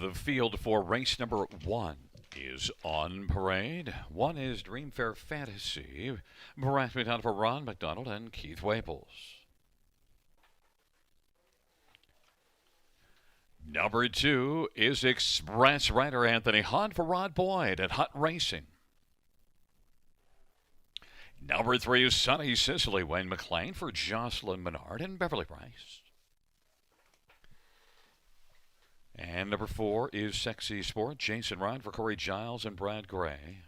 The field for race number 1 is on parade. 1 is Dreamfair Fantasy, brought to down for Ron McDonald and Keith Waples. Number 2 is Express Rider Anthony Hunt for Rod Boyd at Hunt Racing. Number 3 is Sunny Sicily Wayne McLean for Jocelyn Menard and Beverly Price. And number 4 is Sexy Sport Jason Ryan for Corey Giles and Brad Gray.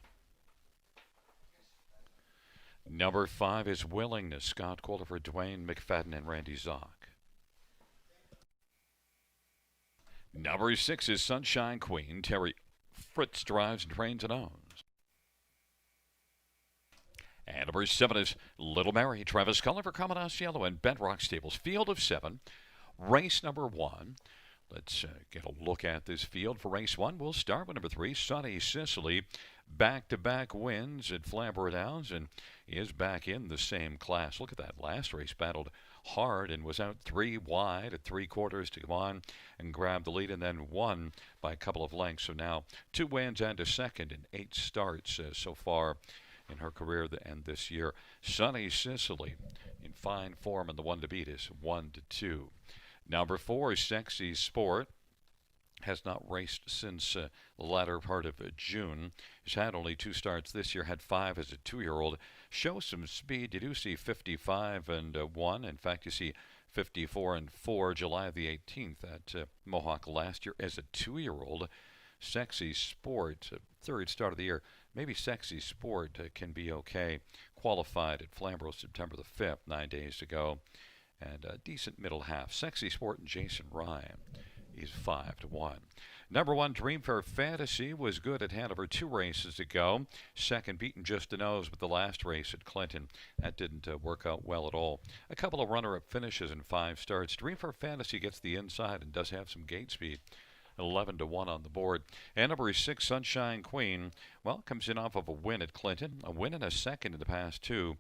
Number 5 is Willingness Scott Calder for Dwayne McFadden and Randy Zock. Number 6 is Sunshine Queen Terry Fritz drives and trains and owns. And number 7 is Little Mary Travis Cullen for Commodore Yellow and Bedrock Stables. Field of 7, race number 1. Let's get a look at this field for race 1. We'll start with number 3, Sunny Sicily. Back-to-back wins at Flamborough Downs and is back in the same class. Look at that. Last race battled hard and was out 3 wide at 3/4 to come on and grab the lead and then won by a couple of lengths. So now 2 wins and a second in 8 starts so far in her career and this year. Sunny Sicily in fine form, and the one to beat is 1-2. Number 4 is Sexy Sport. Has not raced since the latter part of June. Has had only 2 starts this year. Had 5 as a 2-year-old. Shows some speed. You do see 55-1. In fact, you see 54-4 July the 18th at Mohawk last year as a 2-year-old. Sexy Sport, 3rd start of the year. Maybe Sexy Sport can be okay. Qualified at Flamborough September the 5th, 9 days ago. And a decent middle half. Sexy Sport and Jason Ryan is 5-1. Number 1, Dreamfair Fantasy was good at Hanover 2 races ago. Second beaten just a nose with the last race at Clinton. That didn't work out well at all. A couple of runner-up finishes in 5 starts. Dreamfair Fantasy gets the inside and does have some gate speed. 11-1 on the board. And number 6, Sunshine Queen, well, comes in off of a win at Clinton. A win and a second in the past 2.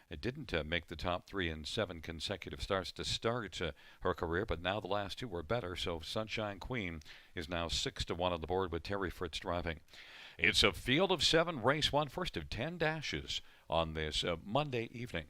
It didn't make the top 3 in 7 consecutive starts to start her career, but now the last 2 were better, so Sunshine Queen is now 6-1 on the board with Terry Fritz driving. It's a field of 7, race 1, first of 10 dashes on this Monday evening.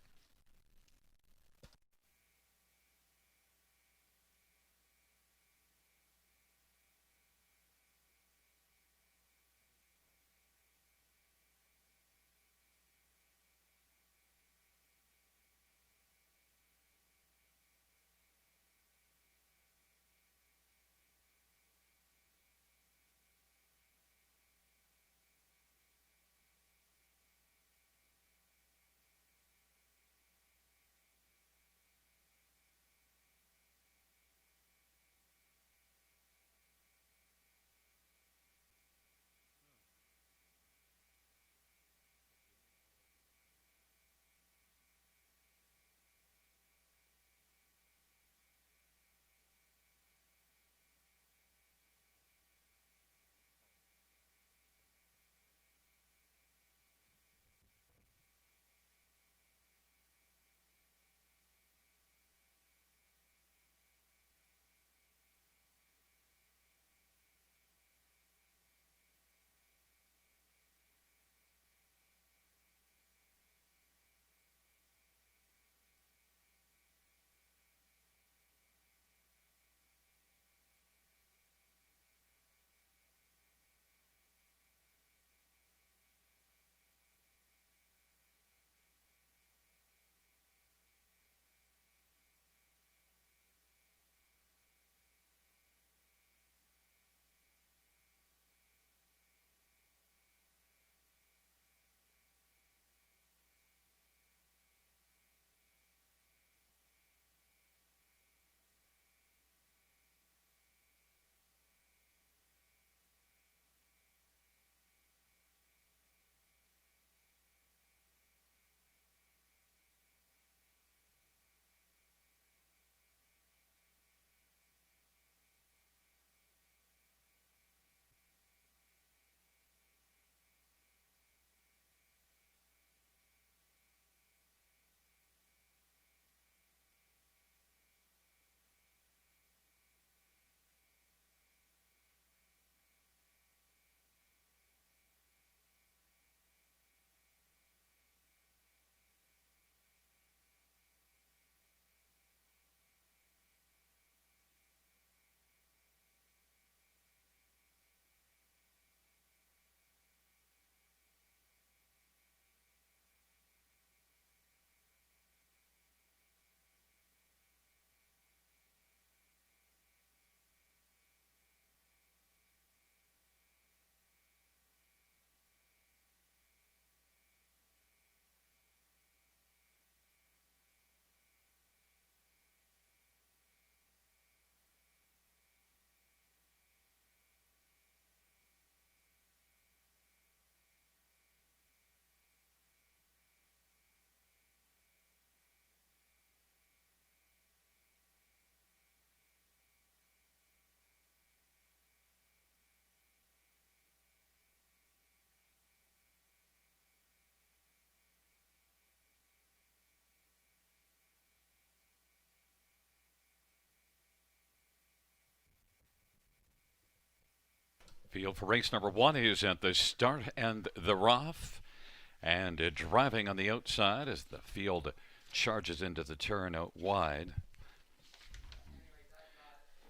Field for race number one is at the start and the rough. And driving on the outside as the field charges into the turn out wide.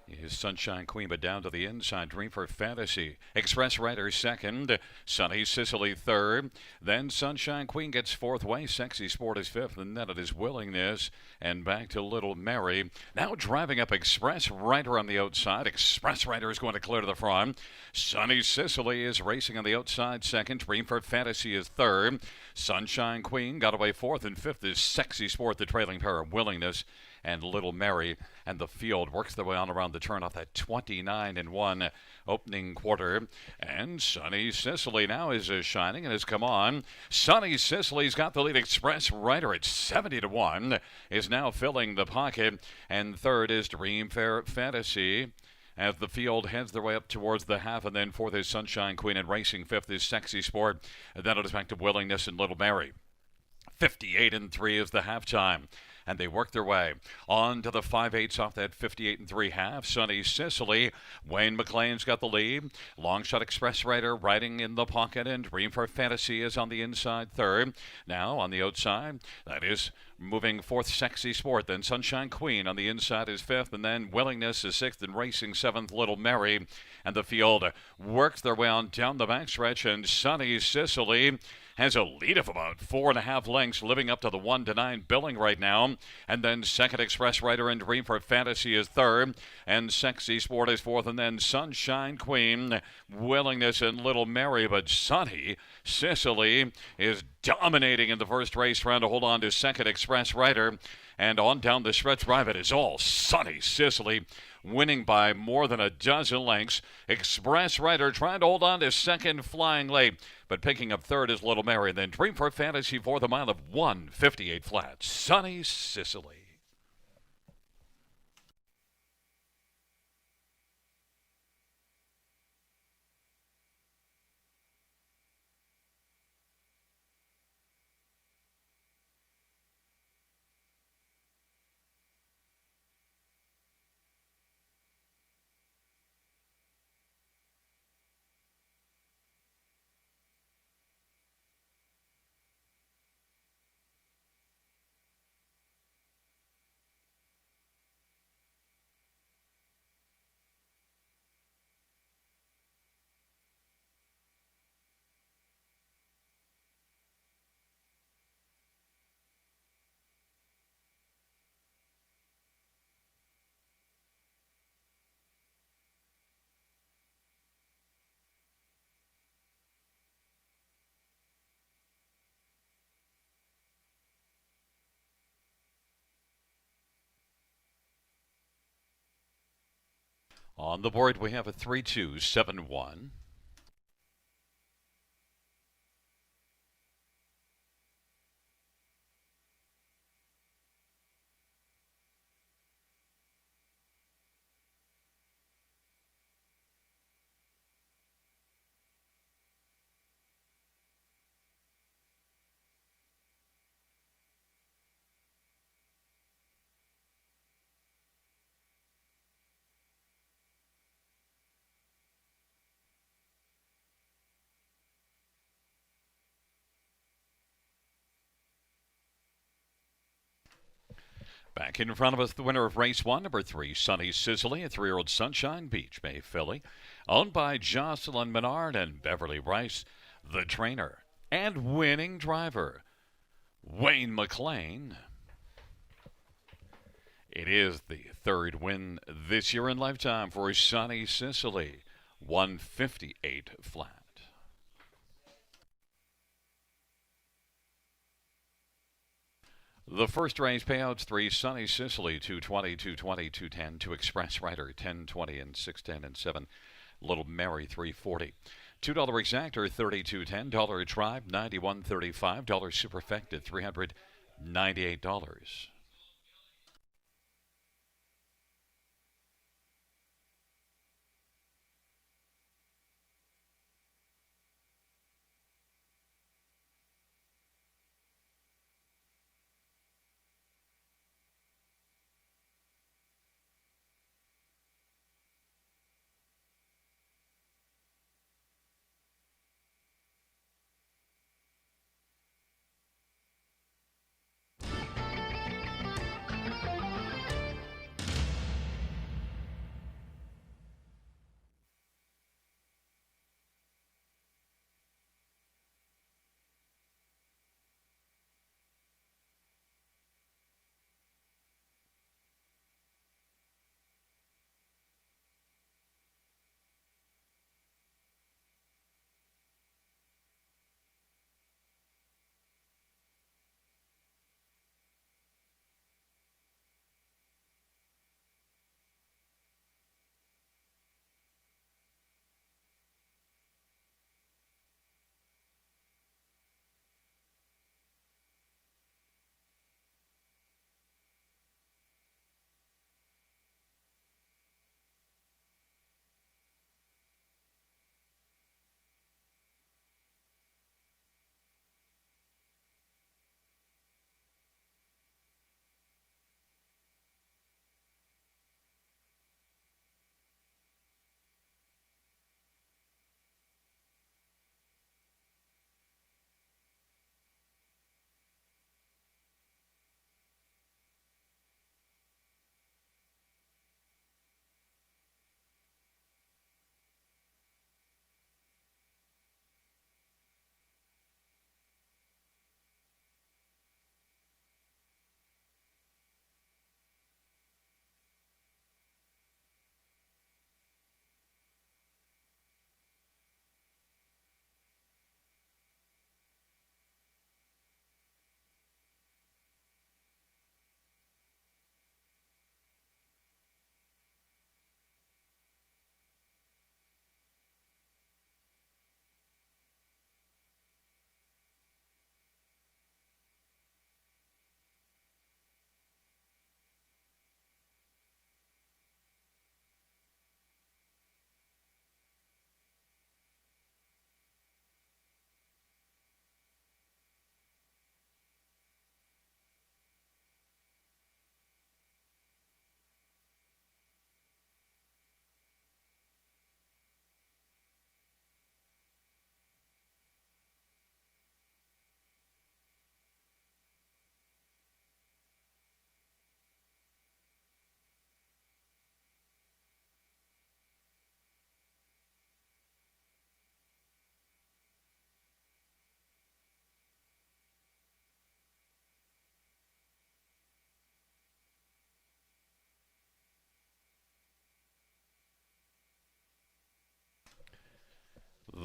Is Sunshine Queen, but down to the inside. Dream for Fantasy. Express Rider second. Sunny Sicily third. Then Sunshine Queen gets fourth way. Sexy Sport is fifth. And then it is Willingness. And back to Little Mary. Now driving up Express Rider on the outside. Express Rider is going to clear to the front. Sunny Sicily is racing on the outside second. Dream for Fantasy is third. Sunshine Queen got away fourth. And fifth is Sexy Sport, the trailing pair of Willingness and Little Mary. And the field works their way on around the turn off that 29-1 opening quarter. And Sunny Sicily now is shining and has come on. Sunny Sicily's got the lead. Express Rider at 70-1 is now filling the pocket. And third is Dream Fair Fantasy as the field heads their way up towards the half. And then fourth is Sunshine Queen, and racing fifth is Sexy Sport. And then it is back to Willingness and Little Mary. 58-3 is the halftime. And they work their way on to the 5/8 off that 58-3 half. Sunny Sicily. Wayne McLean's got the lead. Long Shot Express Rider riding in the pocket, and Dream for Fantasy is on the inside third. Now on the outside, that is moving fourth, Sexy Sport. Then Sunshine Queen on the inside is fifth, and then Willingness is sixth, and racing seventh, Little Mary. And the field works their way on down the backstretch, and Sunny Sicily has a lead of about 4.5 lengths, living up to the 1-9 billing right now. And then second, Express Rider and Dream for Fantasy is third, and Sexy Sport is fourth, and then Sunshine Queen, Willingness, and Little Mary. But Sunny Sicily is dominating in the first race round to hold on to second, Express Rider. And on down the stretch drive, it is all Sunny Sicily, winning by more than a dozen lengths. Express Rider trying to hold on to second, flying late, but picking up third is Little Mary. And then Dream for Fantasy for the mile of 1:58 flat. Sunny Sicily. On the board, we have a 3-2-7-1. Back in front of us, the winner of race one, number 3, Sunny Sicily, a 3-year-old Sunshine Beach Bay filly, owned by Jocelyn Menard and Beverly Rice, the trainer and winning driver, Wayne McLean. It is the third win this year in lifetime for Sunny Sicily, 158 flat. The first race payouts: 3, Sunny Sicily, 220, 220, 210, 2 Express Rider, 1020 and 610 and 7. Little Mary, 340. $2 exactor, 32.10. $1 tribe, 91.35. $1 superfected, $398.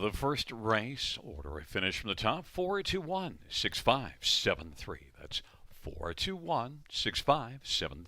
The first race, order of finish from the top, 4-2-1, 6-5, 7-3. That's 4-2-1, 6-5, 7-3.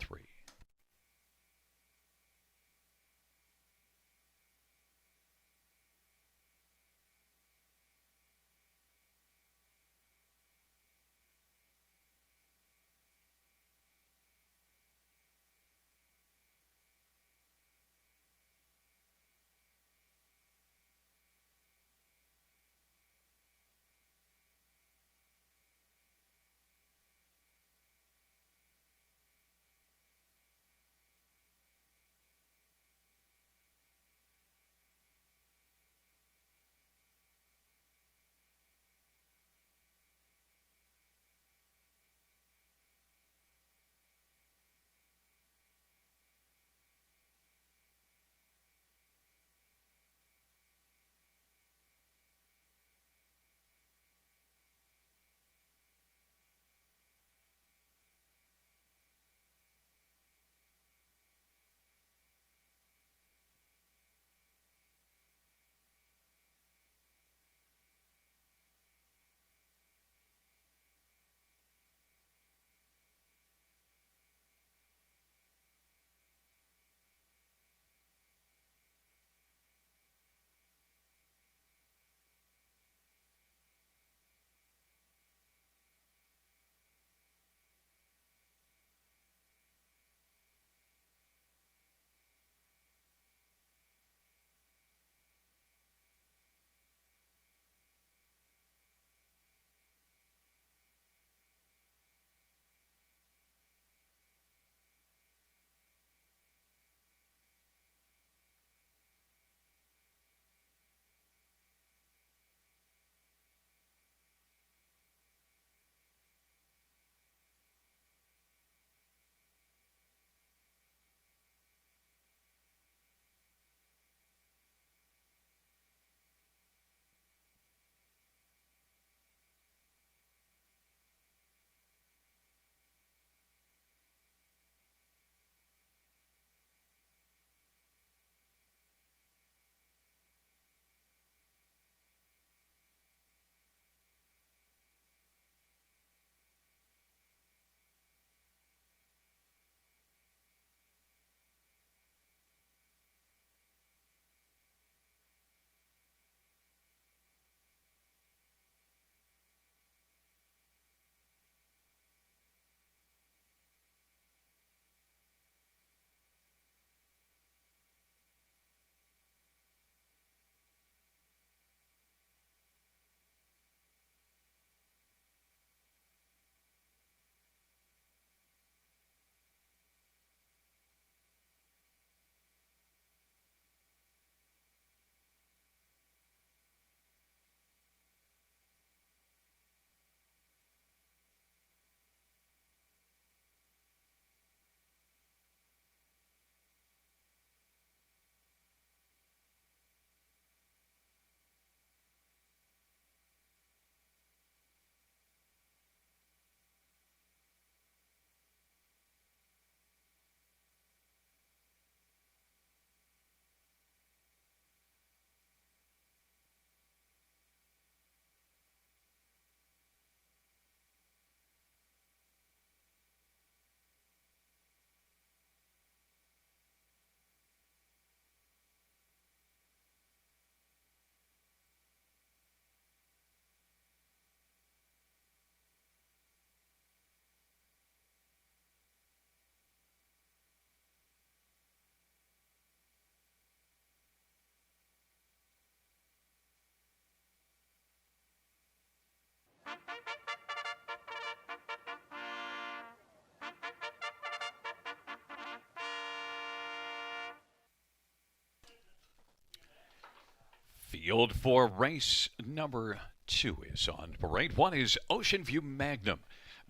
Field for race number 2 is on parade. One is Ocean View Magnum.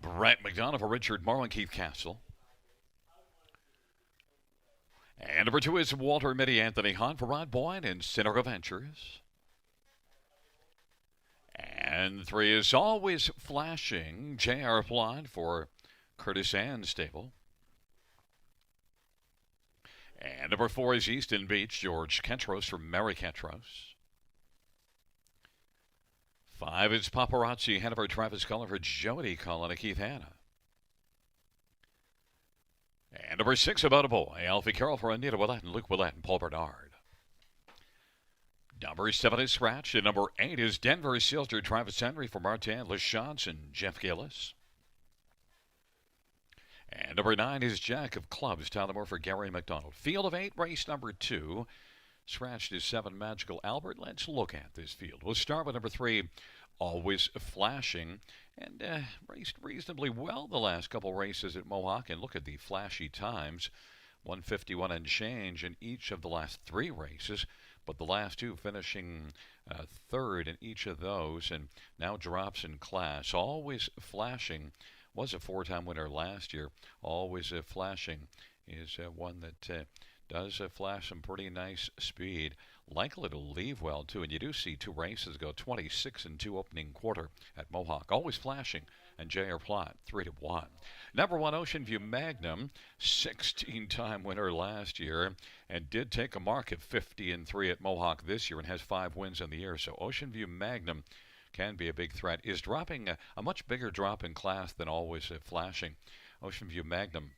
Brett McDonough for Richard Morrow and Keith Castle. And number 2 is Walter Mitty Anthony Hunt for Rod Boyd and Center Ventures. And 3 is Always Flashing, J.R. Plot for Curtis Ann Stable. And number 4 is Easton Beach, George Ketros for Mary Ketros. 5 is Paparazzi, Hanover, Travis Cullen Jody Cullen and Keith Hanna. And number 6, About a Boy, Alfie Carroll for Anita Willett and Luke Willett and Paul Bernard. Number 7 is Scratch, and number 8 is Denver Silster, Travis Henry for Martin LaChance and Jeff Gillis. And number 9 is Jack of Clubs, Tyler Moore for Gary McDonald. Field of 8, race number 2. Scratched is 7, Magical Albert. Let's look at this field. We'll start with number 3, Always Flashing, and raced reasonably well the last couple races at Mohawk. And look at the flashy times, 151 and change in each of the last 3 races, but the last 2 finishing third in each of those, and now drops in class. Always Flashing was a 4-time winner last year. Always Flashing is one that does flash some pretty nice speed. Likely to leave well, too. And you do see 2 races go 26 and 2 opening quarter at Mohawk. Always Flashing and J.R. Plott 3-1. Number 1, Ocean View Magnum, 16-time winner last year, and did take a mark of 50-3 at Mohawk this year and has 5 wins in the year. So Ocean View Magnum can be a big threat. Is dropping a much bigger drop in class than Always Flashing. Ocean View Magnum,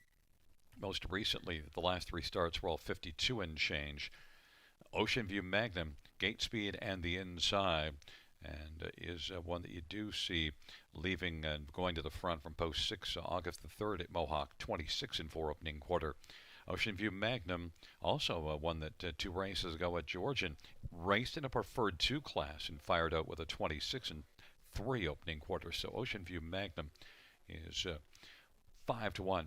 most recently, the last 3 starts were all 52 and change. Ocean View Magnum, gate speed and the inside, and is one that you do see leaving and going to the front from post 6 August the 3rd at Mohawk, 26-4 opening quarter. Ocean View Magnum, also one that 2 races ago at Georgian, raced in a preferred 2 class and fired out with a 26-3 opening quarter. So Ocean View Magnum is 5-1.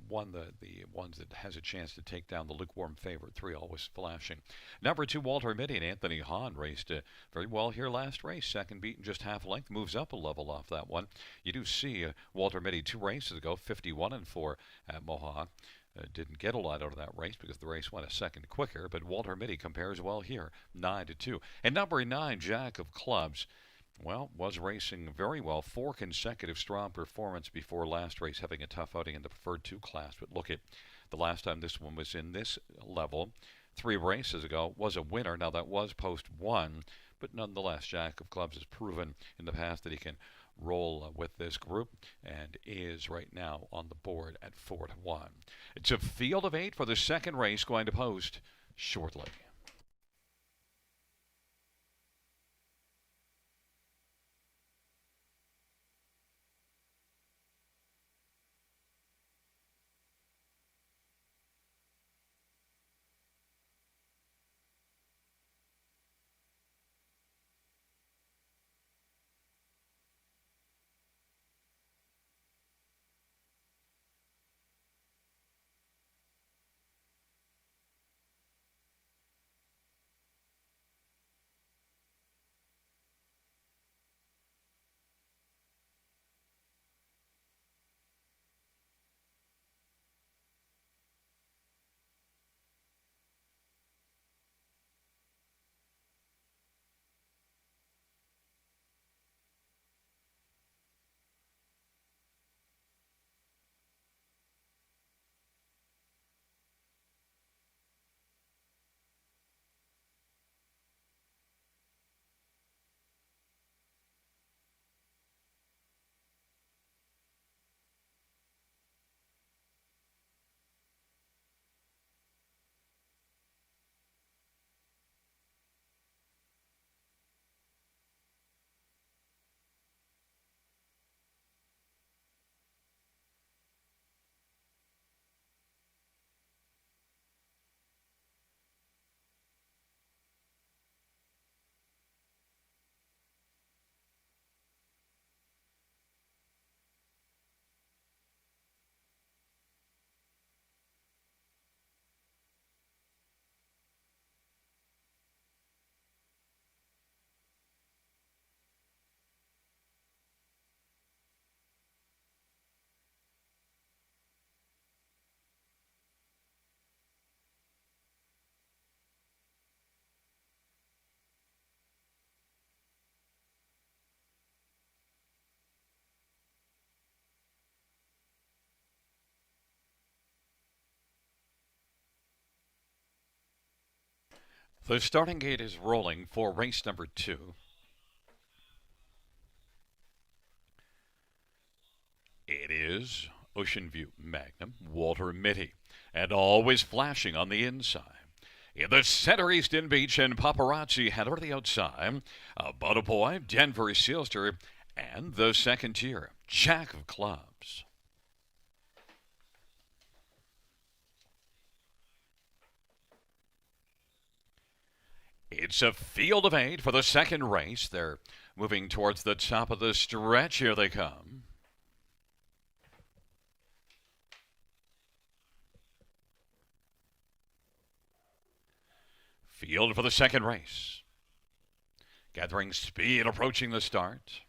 One the ones that has a chance to take down the lukewarm favorite, 3 Always Flashing. Number 2, Walter Mitty and Anthony Hahn raced very well here last race. Second beaten just half a length, moves up a level off that one. You do see Walter Mitty 2 races ago, 51-4 at Mohawk. Didn't get a lot out of that race because the race went a second quicker, but Walter Mitty compares well here, 9-2. And number 9, Jack of Clubs, well, was racing very well. 4 consecutive strong performance before last race, having a tough outing in the preferred 2 class. But look at the last time this one was in this level, 3 races ago, was a winner. Now that was post 1, but nonetheless, Jack of Clubs has proven in the past that he can roll with this group and is right now on the board at 4-1. It's a field of 8 for the second race, going to post shortly. The starting gate is rolling for race number 2. is Ocean View Magnum, Walter Mitty, and always flashing on the inside. In the center, Easton Beach and Paparazzi head over the outside. About a Boy, Denver Sealster, and the second tier, Jack of Clubs. It's a field of 8 for the second race. They're moving towards the top of the stretch. Here they come. Field for the second race. Gathering speed, approaching the start.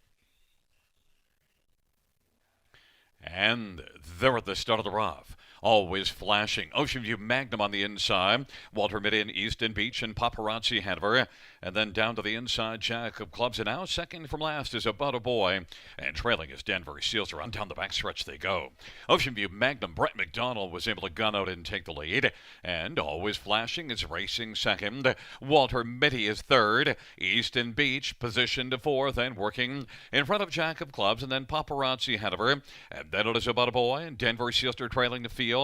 And they're at the start of the rough. Always flashing. Ocean View Magnum on the inside. Walter Mitty and Easton Beach and Paparazzi Hanover. And then down to the inside, Jack of Clubs. And now second from last is About a Boy. And trailing is Denver Sealster. On down the backstretch they go. Ocean View Magnum, Brett McDonald was able to gun out and take the lead. And always flashing is racing second. Walter Mitty is third. Easton Beach positioned fourth and working in front of Jack of Clubs. And then Paparazzi Hanover. And then it is About a Boy and Denver Sealster trailing the field.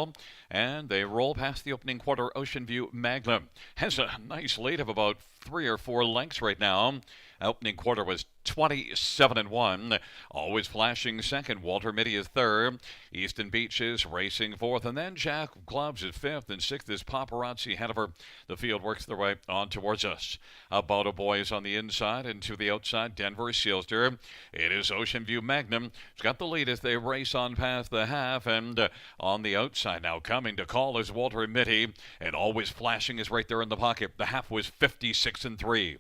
And they roll past the opening quarter. Ocean View Magnum has a nice lead of about 3 or 4 lengths right now. Opening quarter was 27-1. Always flashing second. Walter Mitty is third. Easton Beach is racing fourth. And then Jack of Clubs is fifth. And sixth is Paparazzi Hanover. The field works their way on towards us. About a Boy is on the inside and to the outside. Denver Sealster. It is Ocean View Magnum. It's got the lead as they race on past the half. And on the outside now coming to call is Walter Mitty. And always flashing is right there in the pocket. The half was 56-3.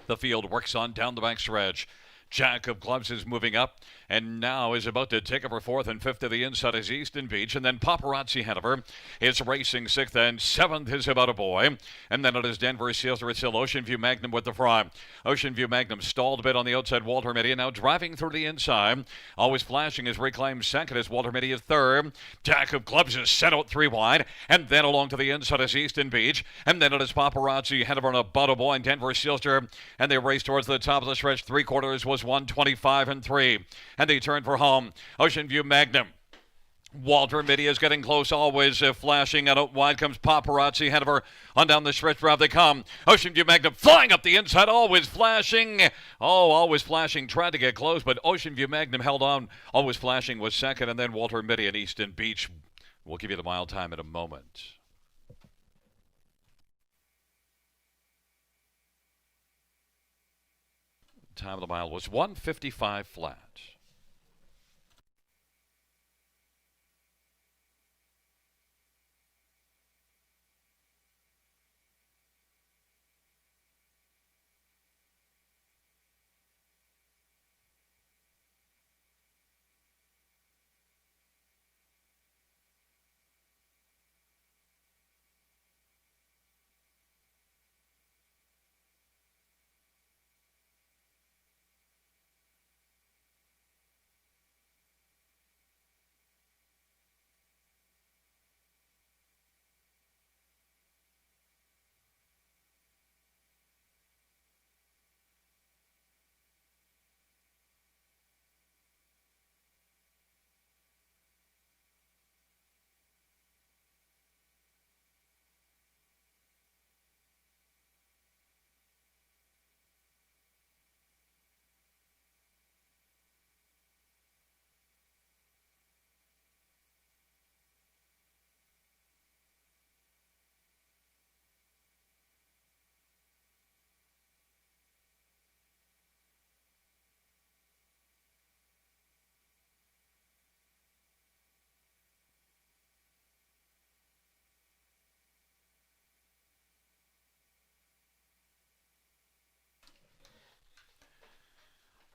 The field works on down the backstretch. Jack of Clubs is moving up and now is about to take over fourth and fifth to the inside is Easton Beach. And then Paparazzi Hanover is racing sixth and seventh is About a Boy. And then it is Denver Sealster. It's still Ocean View Magnum with the fry. Ocean View Magnum stalled a bit on the outside. Walter Mitty now driving through the inside. Always flashing is reclaimed second as Walter Mitty is third. Jack of Clubs is set out 3 wide. And then along to the inside is Easton Beach. And then it is Paparazzi Hanover and About a Boy and Denver Sealster. And they race towards the top of the stretch. 3/4 was 125-3. And they turn for home. Ocean View Magnum. Walter Mitty is getting close, always flashing, and out wide comes Paparazzi Hanover. On down the stretch route they come. Ocean View Magnum flying up the inside, always flashing. Always flashing, tried to get close, but Ocean View Magnum held on. Always flashing was second, and then Walter Mitty and Easton Beach. We'll give you the mile time in a moment. Time of the mile was 1:55 flat.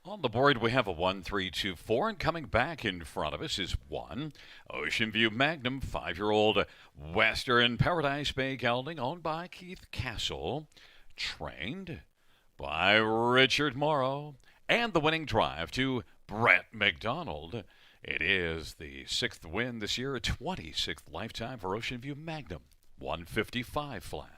On the board, we have a 1-3-2-4, and coming back in front of us is 1 Ocean View Magnum, 5-year-old Western Paradise Bay gelding, owned by Keith Castle, trained by Richard Morrow, and the winning drive to Brett McDonald. It is the 6th win this year, 26th lifetime for Ocean View Magnum, 155 flat.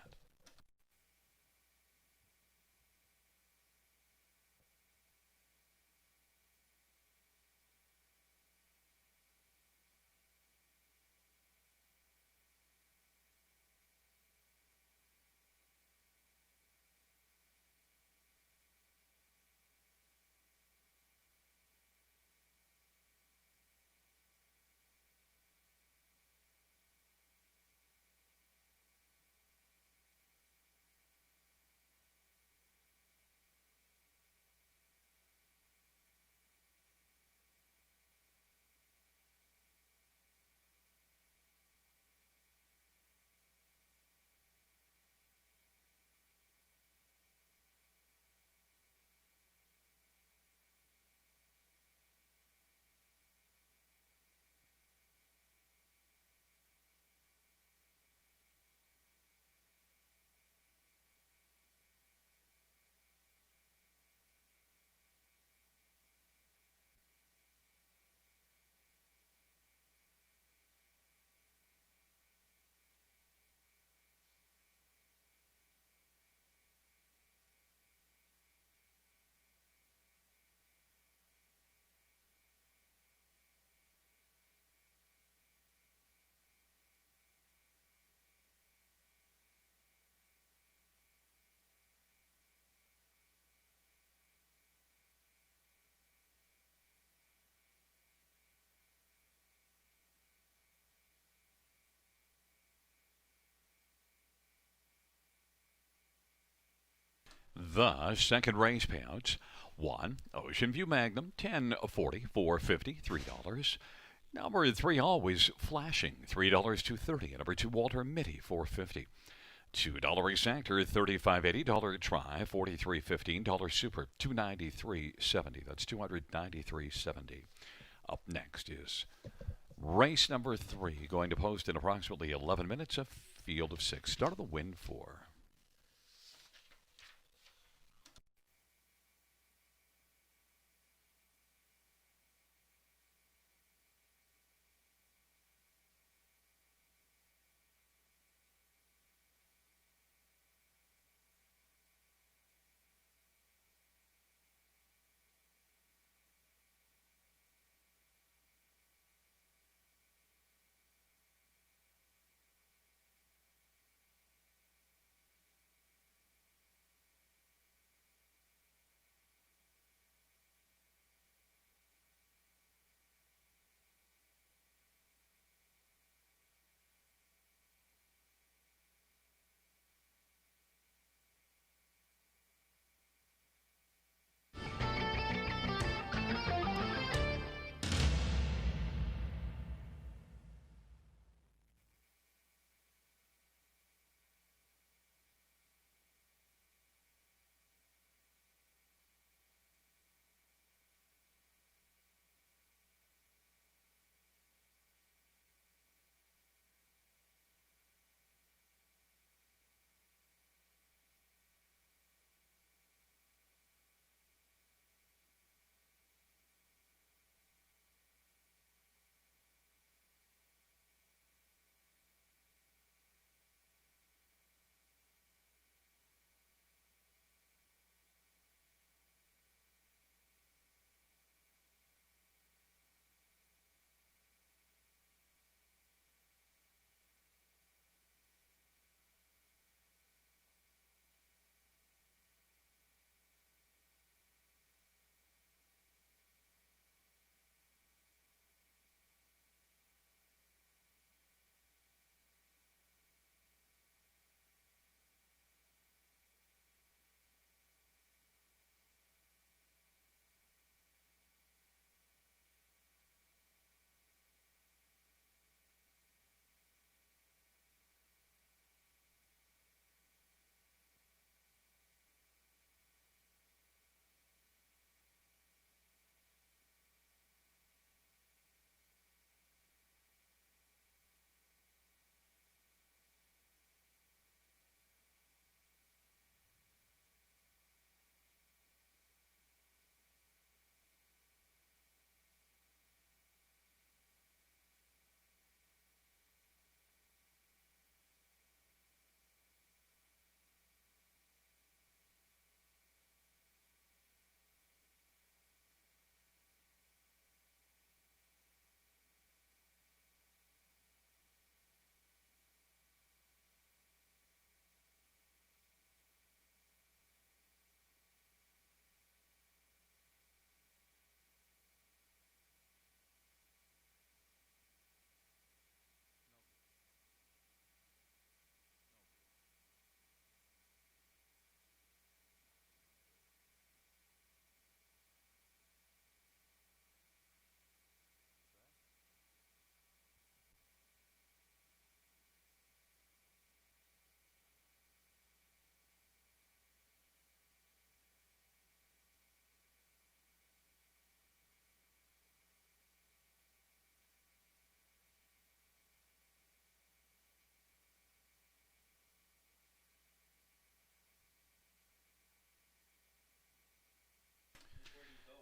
The second race payouts: 1. Ocean View Magnum, 10.40, 4.50, $3. Number 3, Always Flashing, $3, 2.30. Number 2, Walter Mitty, 4.50. $2 Exactor, 35.80. Dollar Try, 43.15. Dollar Super, 293.70. That's 293.70. Up next is race number 3, going to post in approximately 11 minutes. A field of 6. Start of the wind 4.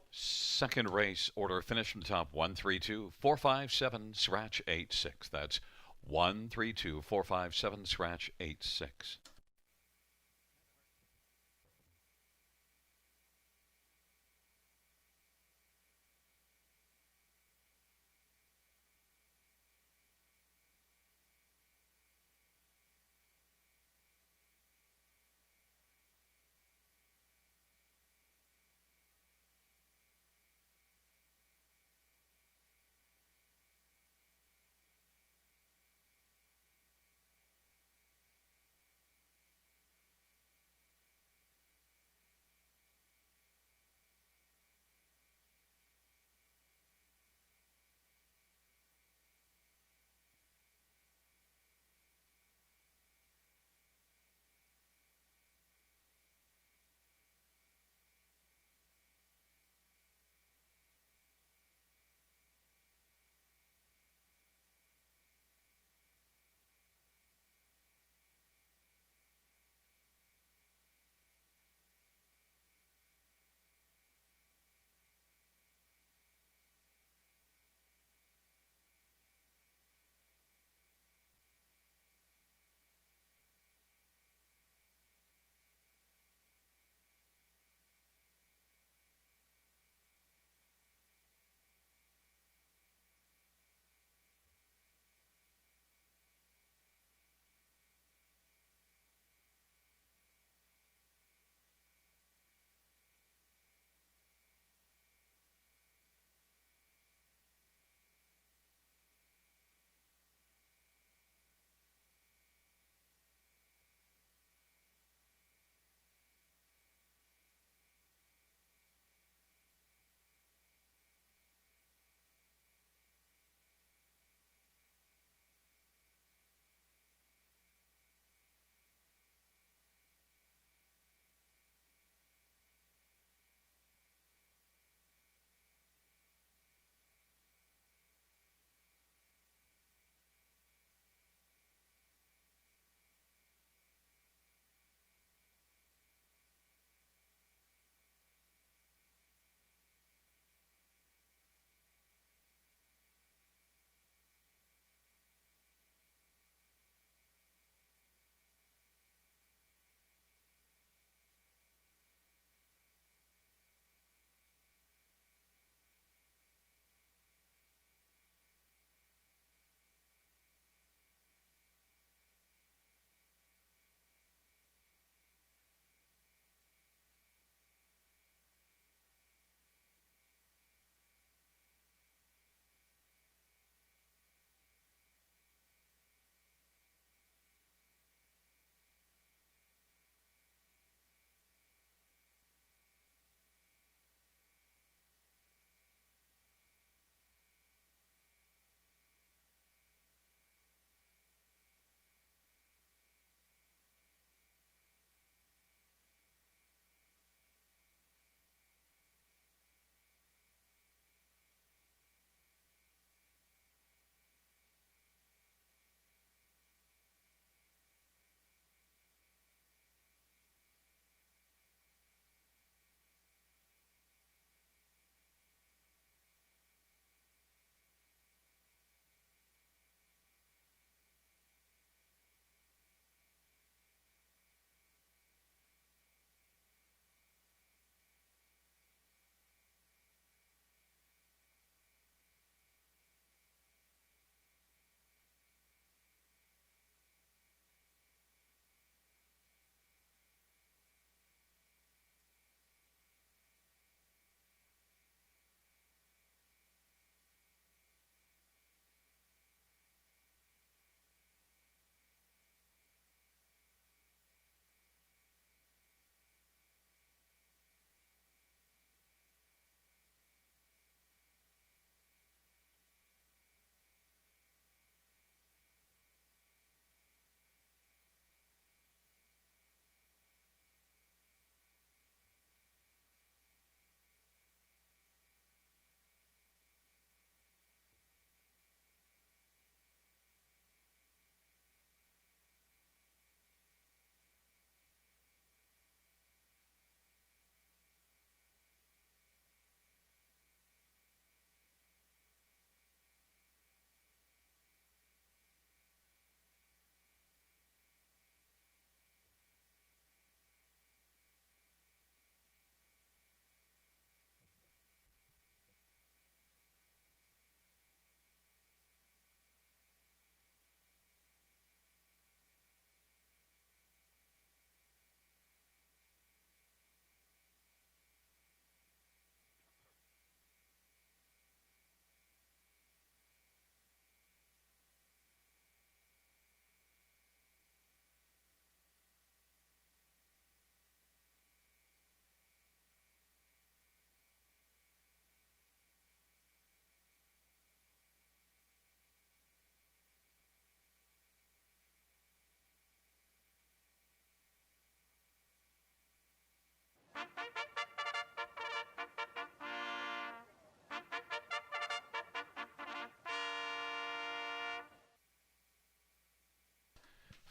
Second race order finish from the top: 132, 457, scratch 86. That's 132, 457, scratch 86.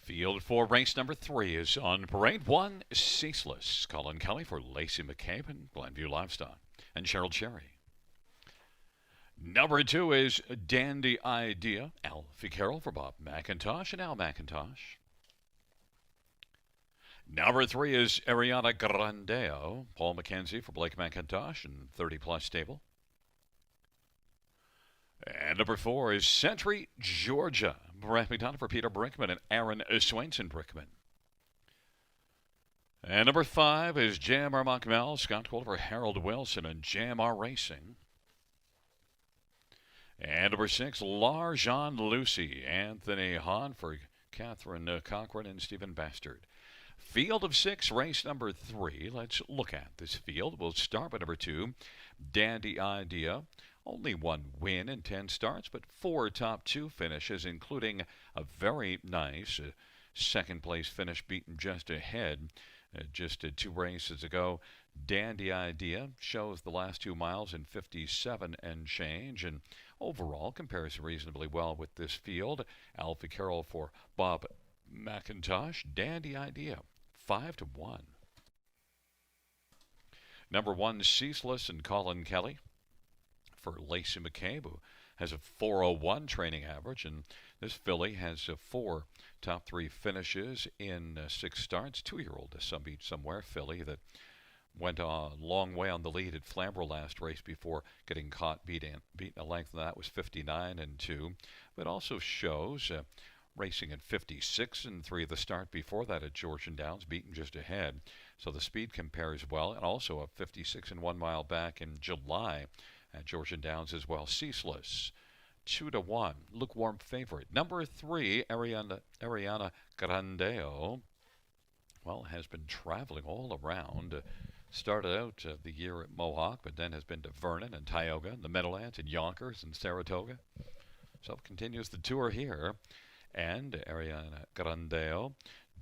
Field for race number 3 is on parade. 1, Ceaseless. Colin Kelly for Lacey McCabe and Glenview Livestock. And Cheryl Cherry. Number 2 is Dandy Idea. Alfie Carroll for Bob McIntosh and Al McIntosh. Number 3 is Ariana Grandeo. Paul McKenzie for Blake McIntosh and 30 Plus Stable. And number 4 is Century, Georgia. Brett McDonough for Peter Brickman and Aaron Swainson Brickman. And number 5 is JMR Mockmel, Scott Cole for Harold Wilson and JMR Racing. And number 6, L'Argent Lucy, Anthony Hahn for Catherine Cochran and Stephen Bastard. Field of 6, race number 3. Let's look at this field. We'll start with number 2, Dandy Idea. Only 1 win in 10 starts, but 4 top 2 finishes, including a very nice second place finish beaten just ahead. Just 2 races ago, Dandy Idea shows the last 2 miles in 57 and change, and overall compares reasonably well with this field. Alfie Carroll for Bob McIntosh. Dandy Idea, 5-1. Number 1, Ceaseless and Colin Kelly for Lacey McCabe, who has a 4:01 training average, and this filly has 4 top 3 finishes in 6 starts. 2-year-old Some Beach Somewhere filly that went a long way on the lead at Flamborough last race before getting caught beating a length, and that was 59 and 2. But also shows racing at 56 and 3 the start before that at Georgian Downs, beaten just ahead. So the speed compares well, and also a 56 and 1 mile back in July at Georgian Downs as well. Ceaseless, 2-1. Lukewarm favorite. Number 3, Ariana Grandeo, well, has been traveling all around. Started out the year at Mohawk, but then has been to Vernon and Tioga and the Meadowlands and Yonkers and Saratoga. So continues the tour here. And Ariana Grandeo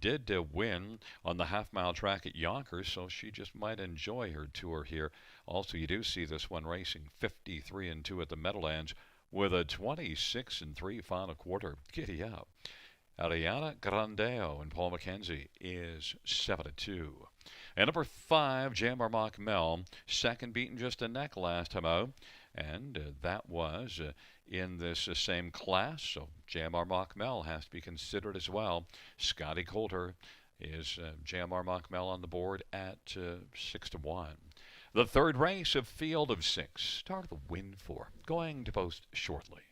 did win on the half-mile track at Yonkers, so she just might enjoy her tour here. Also, you do see this one racing 53 and 2 at the Meadowlands with a 26 and 3 final quarter. Giddy up. Ariana Grandeo and Paul McKenzie is 7-2. And number 5, JMR Mockmel, second beaten just a neck last time out. And that was in this same class, so JMR Mockmel has to be considered as well. Scotty Coulter is JMR Mockmel on the board at 6-1. The third race of Field of 6, start of the Win 4, going to post shortly.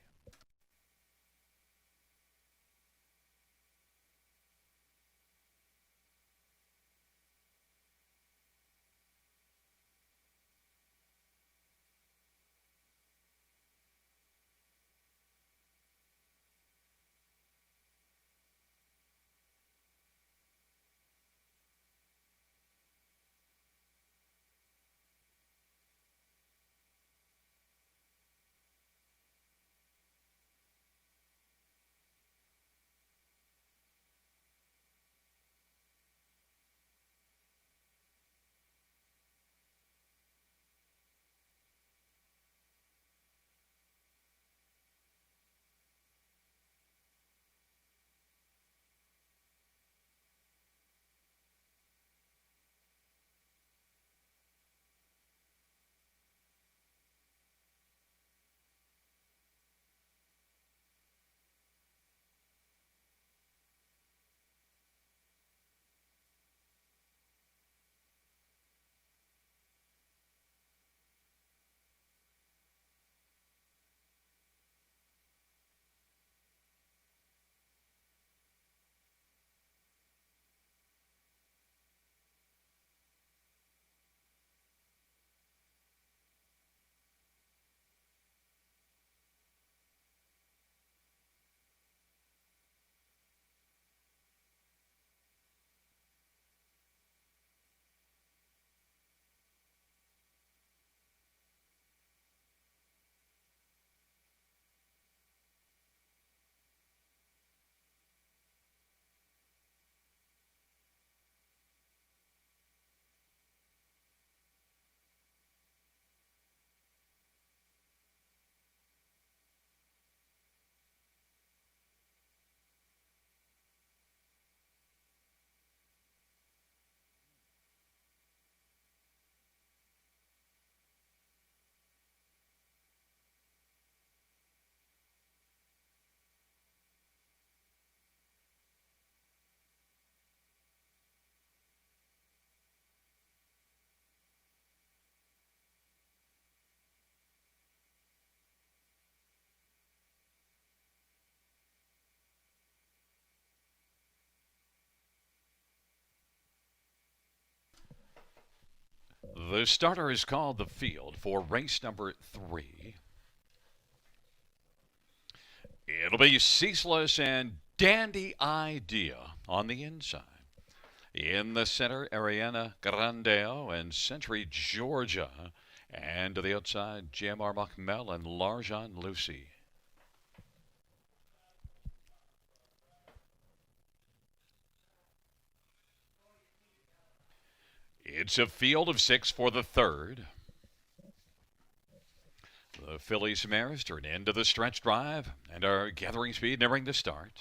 The starter is called the field for race number 3. It'll be Ceaseless and Dandy Idea on the inside. In the center, Ariana Grandeo and Century Georgia. And to the outside, JMR Macmel and Larjan Lucy. It's a field of 6 for the third. The fillies mares turn into the stretch drive and are gathering speed nearing the start.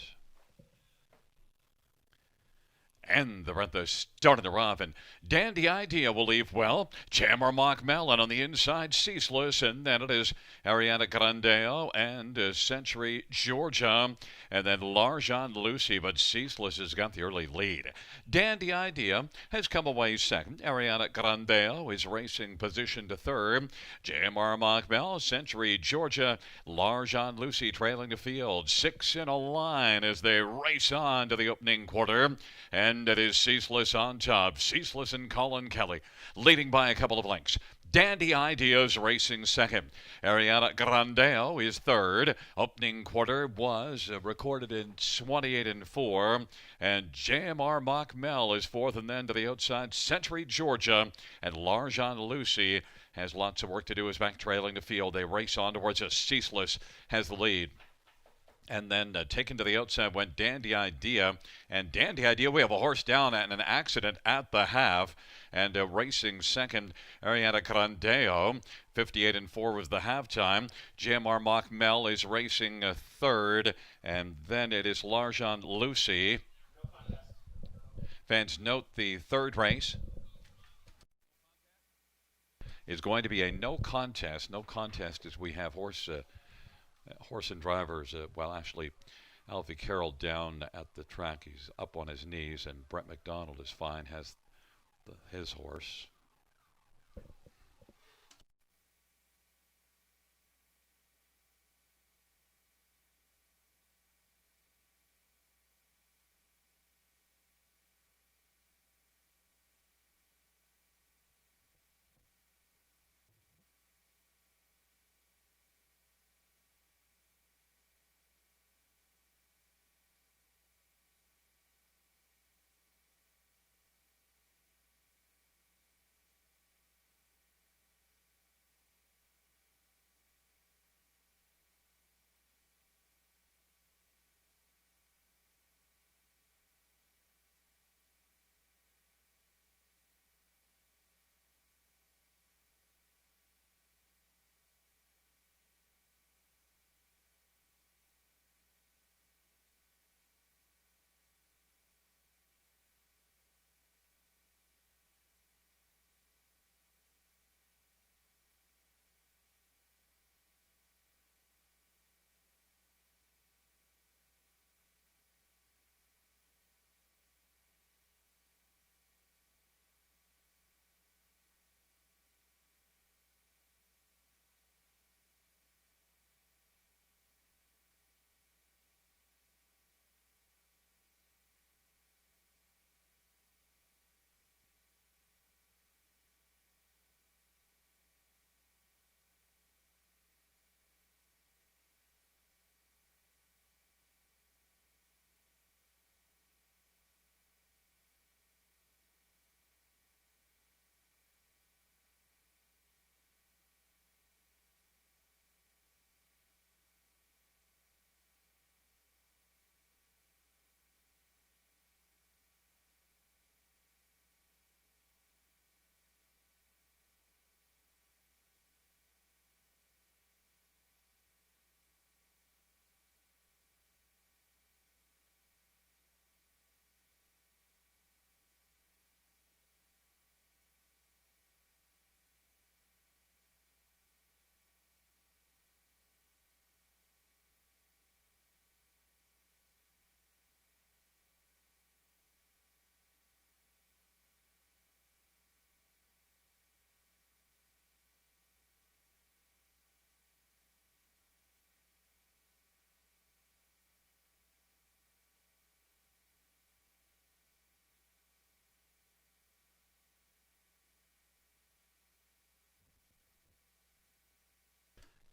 And they're at the start of the rough, and Dandy Idea will leave well. Jammer Mock Mellon on the inside, Ceaseless, and then it is Ariana Grandeo and Century Georgia, and then Larjan Lucy, but Ceaseless has got the early lead. Dandy Idea has come away second. Ariana Grandeo is racing position to third. Jammer Mock Mellon, Century Georgia, Larjan Lucy trailing the field. 6 in a line as they race on to the opening quarter. And it is Ceaseless on top. Ceaseless and Colin Kelly leading by a couple of lengths. Dandy Ideas racing second. Ariana Grandeo is third. Opening quarter was recorded in 28-4. And JMR Macmel is fourth. And then to the outside, Century Georgia and Larjan Lucy has lots of work to do as back trailing the field. They race on towards us. Ceaseless has the lead. And then taken to the outside went Dandy Idea. And Dandy Idea, we have a horse down at an accident at the half. And racing second, Ariana Grandeo. 58-4 was the halftime. JMR Macmel is racing third. And then it is Larjan Lucy. Fans note the third race is going to be a no contest. No contest as we have horse and drivers, actually, Alfie Carroll down at the track. He's up on his knees, and Brett McDonald is fine, has his horse.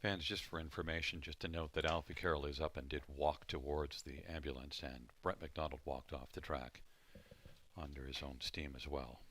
Fans, just for information, just to note that Alfie Carroll is up and did walk towards the ambulance, and Brett McDonald walked off the track under his own steam as well.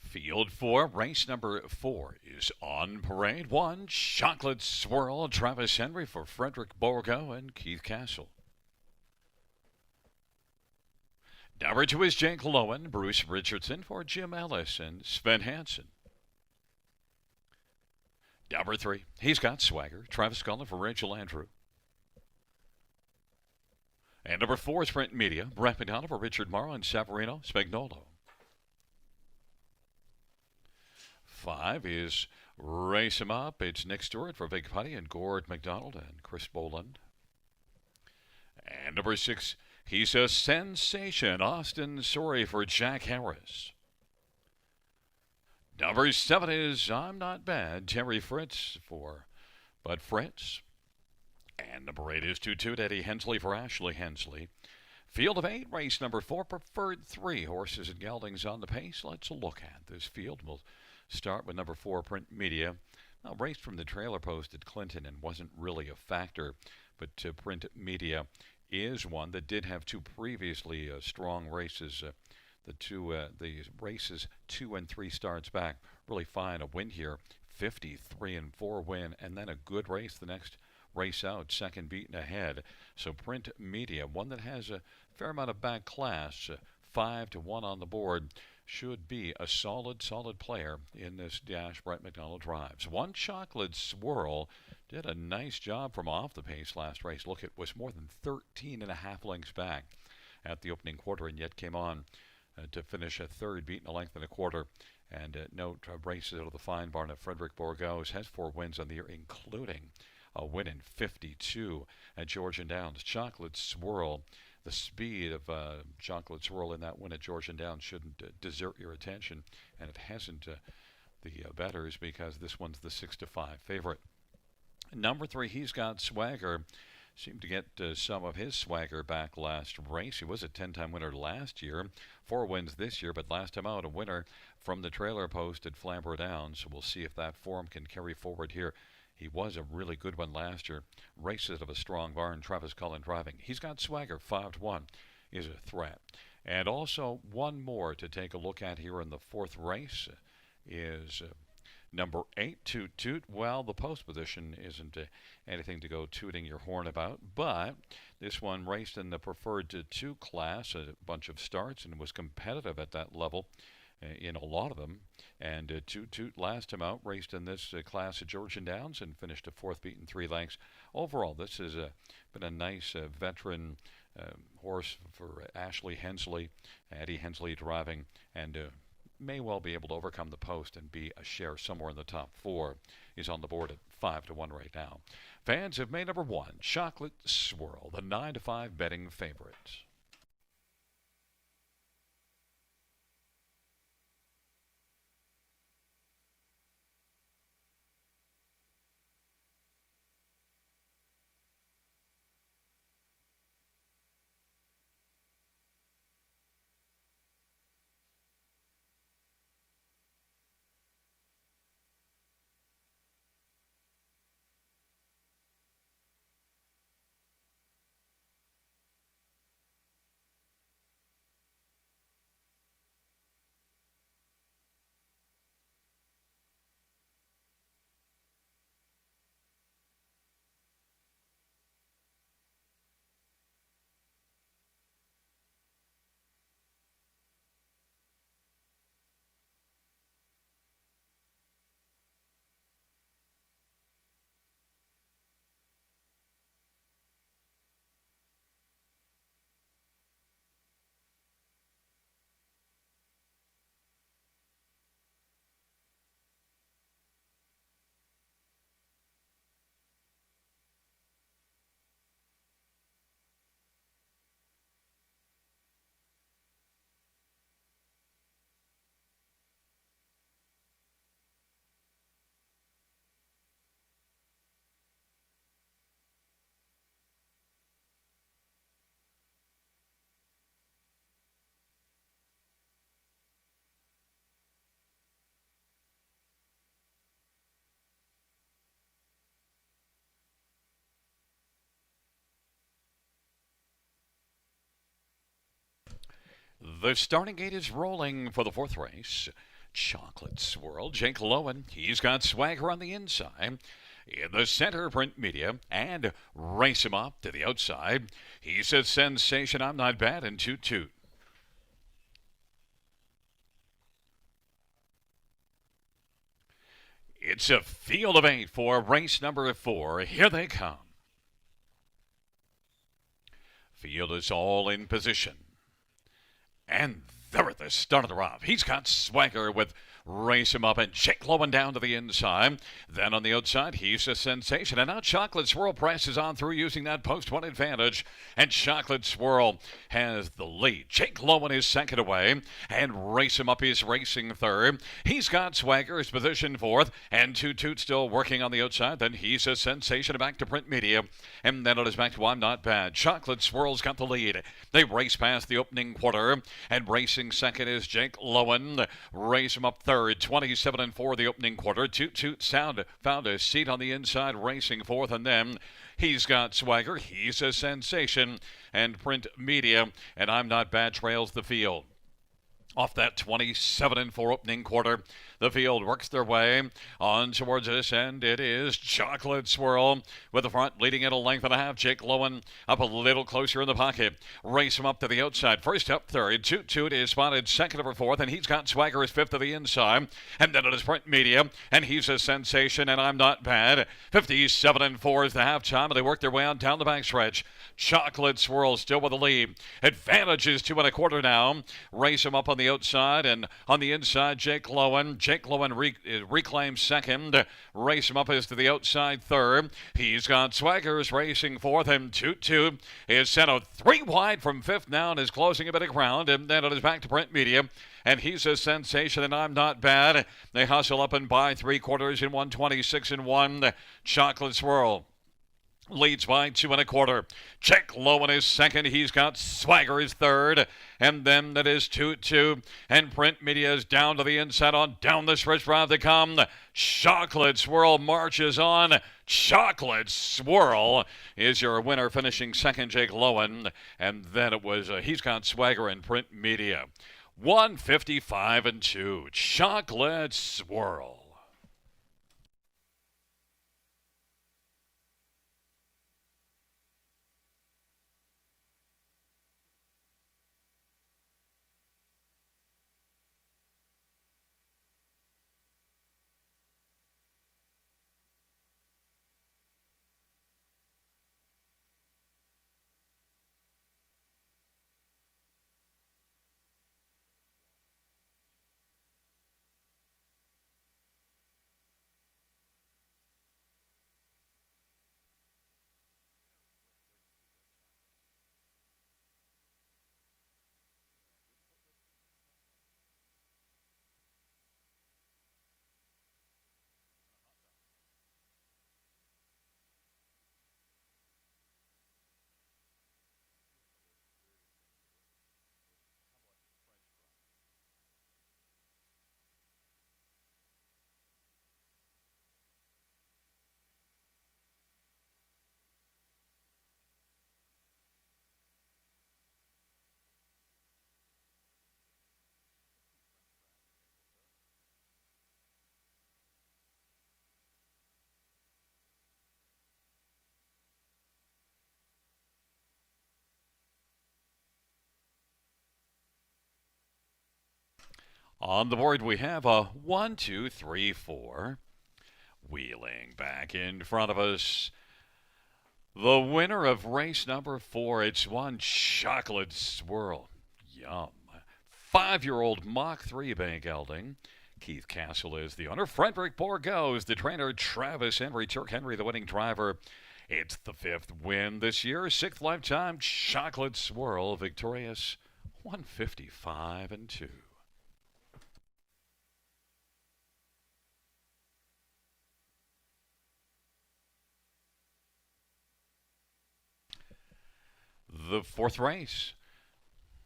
Field 4, race number 4 is on parade. 1, Chocolate Swirl, Travis Henry for Frederick Borgo and Keith Castle. Number 2 is Jake Lowen, Bruce Richardson for Jim Ellis and Sven Hansen. Number 3, He's Got Swagger, Travis Cullen for Rachel Andrew. And number 4 is Print Media, Brett McDonald for Richard Morrow and Savarino Spagnolo. 5 is Race 'em Up. It's Nick Stewart for Big Putty and Gord McDonald and Chris Boland. And number 6, He's a Sensation, Austin Sorry for Jack Harris. Number 7 is I'm Not Bad, Terry Fritz for Bud Fritz. And number 8 is Toot Toot, Eddie Hensley for Ashley Hensley. Field of 8, race number 4, preferred 3 horses and geldings on the pace. Let's look at this field. We'll start with number 4, Print Media. Now, raced from the trailer post at Clinton and wasn't really a factor, but Print Media is one that did have 2 previously strong races. The races 2 and 3 starts back really fine. A win here, 53-4 win, and then a good race the next race out, second beaten ahead. So Print Media, one that has a fair amount of back class, 5-1 on the board, should be a solid player in this dash Brett McDonald drives. 1, Chocolate Swirl, did a nice job from off the pace last race. Look, it was more than 13.5 lengths back at the opening quarter and yet came on to finish a third, beaten a length and a quarter. And note, races out of the Fine Barn at Frederick Borgo's has 4 wins on the year, including a win in 52 at Georgian Downs. Chocolate Swirl, the speed of Chocolate Swirl in that win at Georgian Downs shouldn't desert your attention, and it hasn't the bettors, because this one's the 6-5 favorite. Number 3, He's Got Swagger. Seemed to get some of his swagger back last race. He was a 10-time winner last year. 4 wins this year, but last time out a winner from the trailer post at Flamborough Downs. So we'll see if that form can carry forward here. He was a really good one last year. Races of a strong barn. Travis Cullen driving. He's Got Swagger, 5-1, is a threat. And also one more to take a look at here in the 4th race is number 8, Toot Toot. Well, the post position isn't anything to go tooting your horn about, but this one raced in the preferred 2 class, a bunch of starts, and was competitive at that level in a lot of them. And Toot Toot last time out raced in this class at Georgian Downs and finished a 4th, beaten 3 lengths. Overall, this has been a nice veteran horse for Ashley Hensley, Eddie Hensley driving, and may well be able to overcome the post and be a share somewhere in the top 4. He's on the board at 5-1 right now. Fans have made number 1, Chocolate Swirl, the 9-5 betting favorite. The starting gate is rolling for the fourth race. Chocolate Swirl, Jake Lowen. He's got swagger on the inside. In the center, Print Media, and Race him up to the outside. He's a sensation. I'm not bad, and toot toot. It's a field of 8 for race number 4. Here they come. Field is all in position. And they're at the start of the round. He's got swagger with Race him up and Jake Lowen down to the inside. Then on the outside, he's a sensation. And now Chocolate Swirl presses on through using that post-one advantage. And Chocolate Swirl has the lead. Jake Lowen is second away. And Race him up is racing third. He's got swagger, his position fourth. And Toot Toot still working on the outside. Then he's a sensation back to Print Media. And then it is back to I'm Not Bad. Chocolate Swirl's got the lead. They race past the opening quarter. And racing second is Jake Lowen. Race him up third. 27-4 the opening quarter. Toot Toot Sound found a seat on the inside, racing fourth, and then he's got swagger. He's a sensation, and Print Media and I'm Not Bad trails the field. Off that 27-4 opening quarter, the field works their way on towards this end. It is Chocolate Swirl with the front leading at a length and a half. Jake Lowen up a little closer in the pocket. Race him up to the outside. First up third. Toot Toot is spotted second over fourth, and he's got swagger as fifth to the inside. And then it is Print Media, and he's a sensation, and I'm Not Bad. 57-4 is the halftime, and they work their way on down the backstretch. Chocolate Swirl still with the lead. Advantages 2 1/4 now. Race him up on the outside, and on the inside, Jake Lowen. Jake Lowen reclaims second. Race him up is to the outside third. He's got swaggers racing fourth, and Toot Toot is sent out 3 wide from fifth now and is closing a bit of ground. And then it is back to Print Media, and he's a sensation, and I'm Not Bad. They hustle up and by 3/4 in 1:26-1. Chocolate Swirl leads by 2 1/4. Jake Lowen is second. He's got swagger is third. And then that is Toot Toot. And Print Media is down to the inside on down the stretch drive they come. Chocolate Swirl marches on. Chocolate Swirl is your winner, finishing second, Jake Lowen. And then it was he's got swagger in Print Media. 155-2. Chocolate Swirl. On the board, we have a 1, 2, 3, 4. Wheeling back in front of us, the winner of race number 4. It's one Chocolate Swirl. Yum. 5-year-old Mach 3 bank gelding. Keith Castle is the owner. Frederick Borgo is the trainer. Travis Henry, Turk Henry, the winning driver. It's the 5th win this year. 6th lifetime. Chocolate Swirl victorious. 155-2. The 4th race.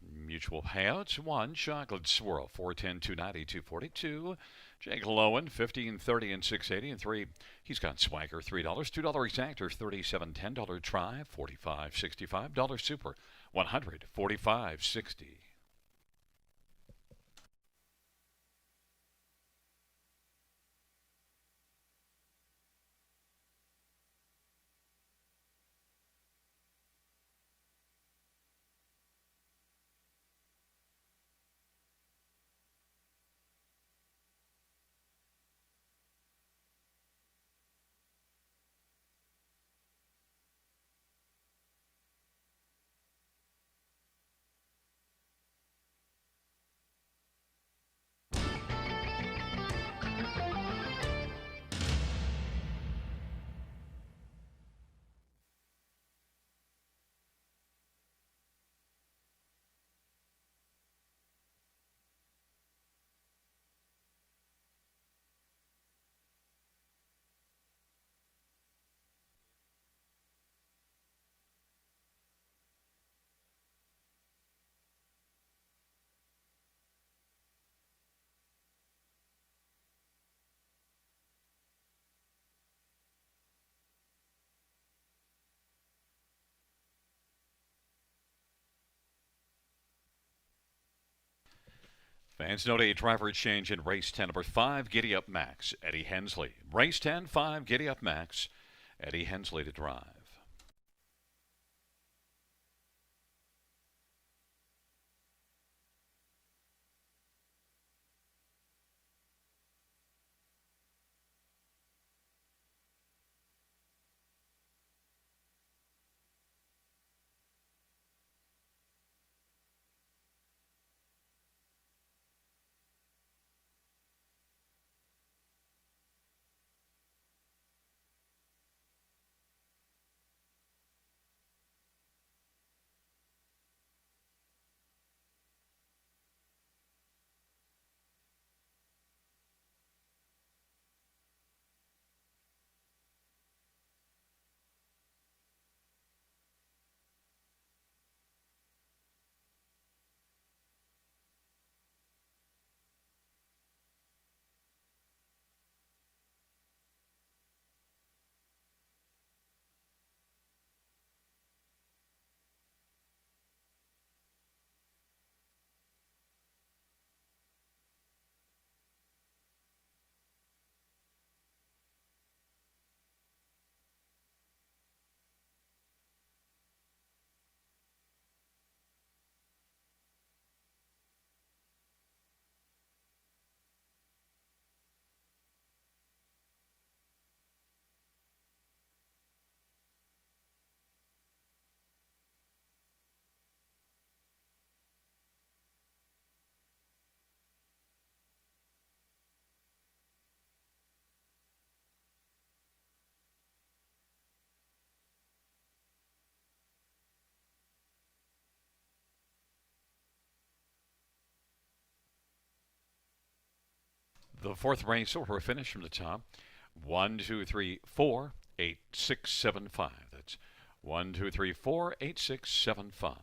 Mutual payouts. 1 Chocolate Swirl. 410, 290, 242. Jake Lowen, 1530 and 680 and 3. He's got swagger, $3. $2 exactors, 37 $10 try, 45 $65. Super, 145 $60. Fans note a driver change in race 10, number 5, Giddy Up Max, Eddie Hensley. Race 10, 5, Giddy Up Max, Eddie Hensley to drive. The fourth race order finish from the top. 1, 2, 3, 4, 8, 6, 7, 5. That's 1, 2, 3, 4, 8, 6, 7, 5.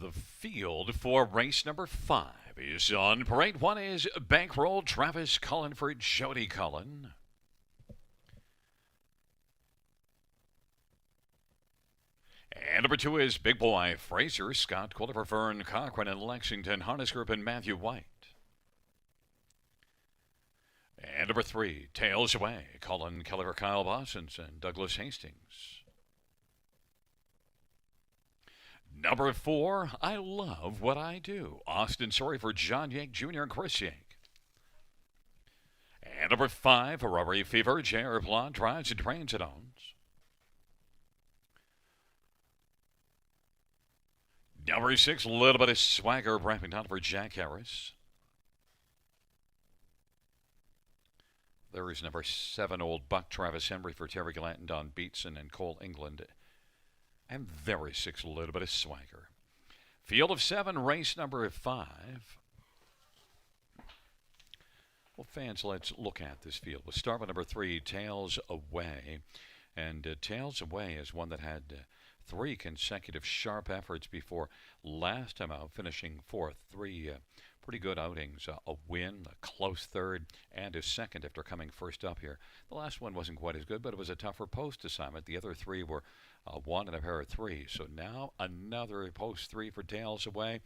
The field for race number 5 is on parade. 1 is Bankroll, Travis Cullen for Jody Cullen. And number 2 is Big Boy Fraser, Scott Quilliver, Vern Cochran in Lexington, Harness Group, and Matthew White. And number 3, Tails Away, Cullen Keller, Kyle Bossens, and Douglas Hastings. Number 4, I Love What I Do, Austin Sorry for John Yake Jr. and Chris Yake. And number 5, Ferrari Fever, J.R. Plot, Drives and Trains and Owns. Number 6, a little bit of swagger, ramping down for Jack Harris. There is number 7, Old Buck, Travis Henry for Terry Gallant, Don Beatson, and Cole England. And very 6, a little bit of swagger. Field of 7, race number 5. Well, fans, let's look at this field. We'll start with number 3, Tails Away. And Tails Away is one that had 3 consecutive sharp efforts before last time out, finishing 4th. 3 pretty good outings. A win, a close 3rd, and a 2nd after coming first up here. The last one wasn't quite as good, but it was a tougher post assignment. The other 3 were 1 and a pair of 3. So now another post 3 for Tails Away.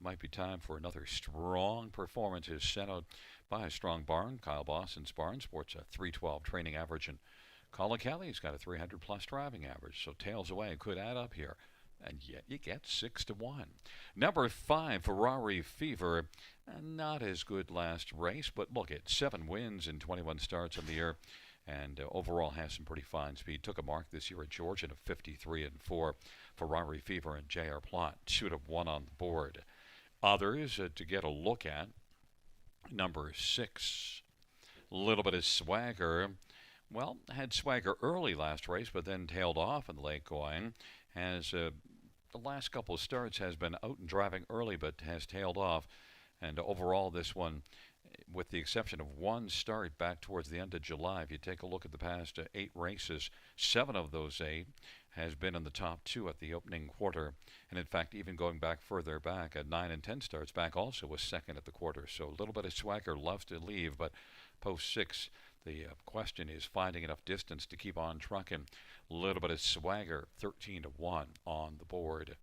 Might be time for another strong performance. Is set out by a strong barn. Kyle Boston's barn sports a 312 training average, and Colin Kelly's got a 300-plus driving average. So Tails Away could add up here. And yet you get 6-1. Number 5, Ferrari Fever. Not as good last race, but look at 7 wins in 21 starts in the year. And overall has some pretty fine speed. Took a mark this year at Georgia of 53-4. Ferrari Fever and J.R. Plot should have won on the board. Others to get a look at. Number 6, a little bit of swagger. Well, had swagger early last race, but then tailed off in the late going. Has the last couple of starts has been out and driving early, but has tailed off. And overall, this one, with the exception of 1 start back towards the end of July, if you take a look at the past 8 races, 7 of those 8 has been in the top 2 at the opening quarter. And in fact, even going back further back, at 9 and 10 starts back, also was 2nd at the quarter. So a little bit of swagger, loves to leave, but post 6, the question is finding enough distance to keep on trucking. A little bit of swagger, 13-1 on the board.